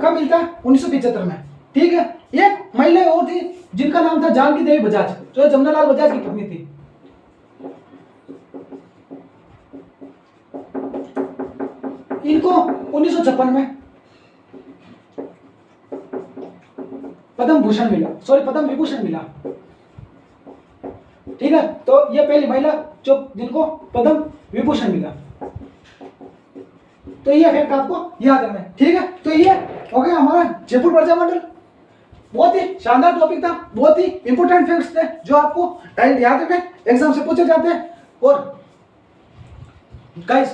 Speaker 1: कब मिलता? 1975 में। ठीक है, एक महिला और थी जिनका नाम था जानकी देवी बजाज, जो जमनालाल बजाज की पत्नी थी। इनको 1956 में पद्म भूषण मिला, सॉरी पद्म विभूषण मिला। ठीक है, तो ये पहली महिला जो जिनको पद्म विभूषण मिला। तो ये फैक्ट आपको याद रखना है। ठीक है, तो ये हो गया हमारा जयपुर प्रजा मंडल। बहुत ही शानदार टॉपिक था, बहुत ही इंपोर्टेंट फैक्ट्स थे जो आपको याद रखने एग्जाम से पूछे जाते हैं। और गाइस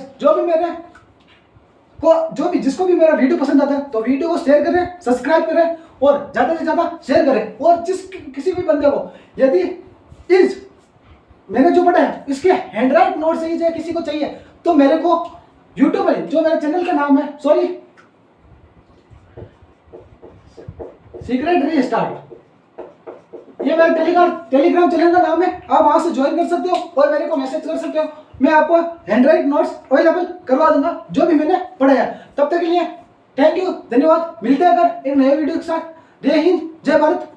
Speaker 1: जो भी जिसको भी मेरा वीडियो पसंद आता है तो वीडियो को शेयर करें, सब्सक्राइब करें और ज्यादा से ज्यादा शेयर करें। और किसी भी बंदे को यदि इस मैंने जो पढ़ा है इसके हैंडराइट नोट से ही किसी को चाहिए तो मेरे को यूट्यूब में जो मेरे चैनल का नाम है, सॉरी सीक्रेट रीस्टार्ट, ये मेरा टेलीग्राम चैनल का नाम है। आप वहां से ज्वाइन कर सकते हो और मेरे को मैसेज कर सकते हो। मैं आपको हैंडराइट नोट्स अवेलेबल करवा दूंगा जो भी मैंने पढ़ाया। तब तक के लिए थैंक यू, धन्यवाद। मिलते हैं अगर एक नए वीडियो के साथ। जय हिंद, जय भारत।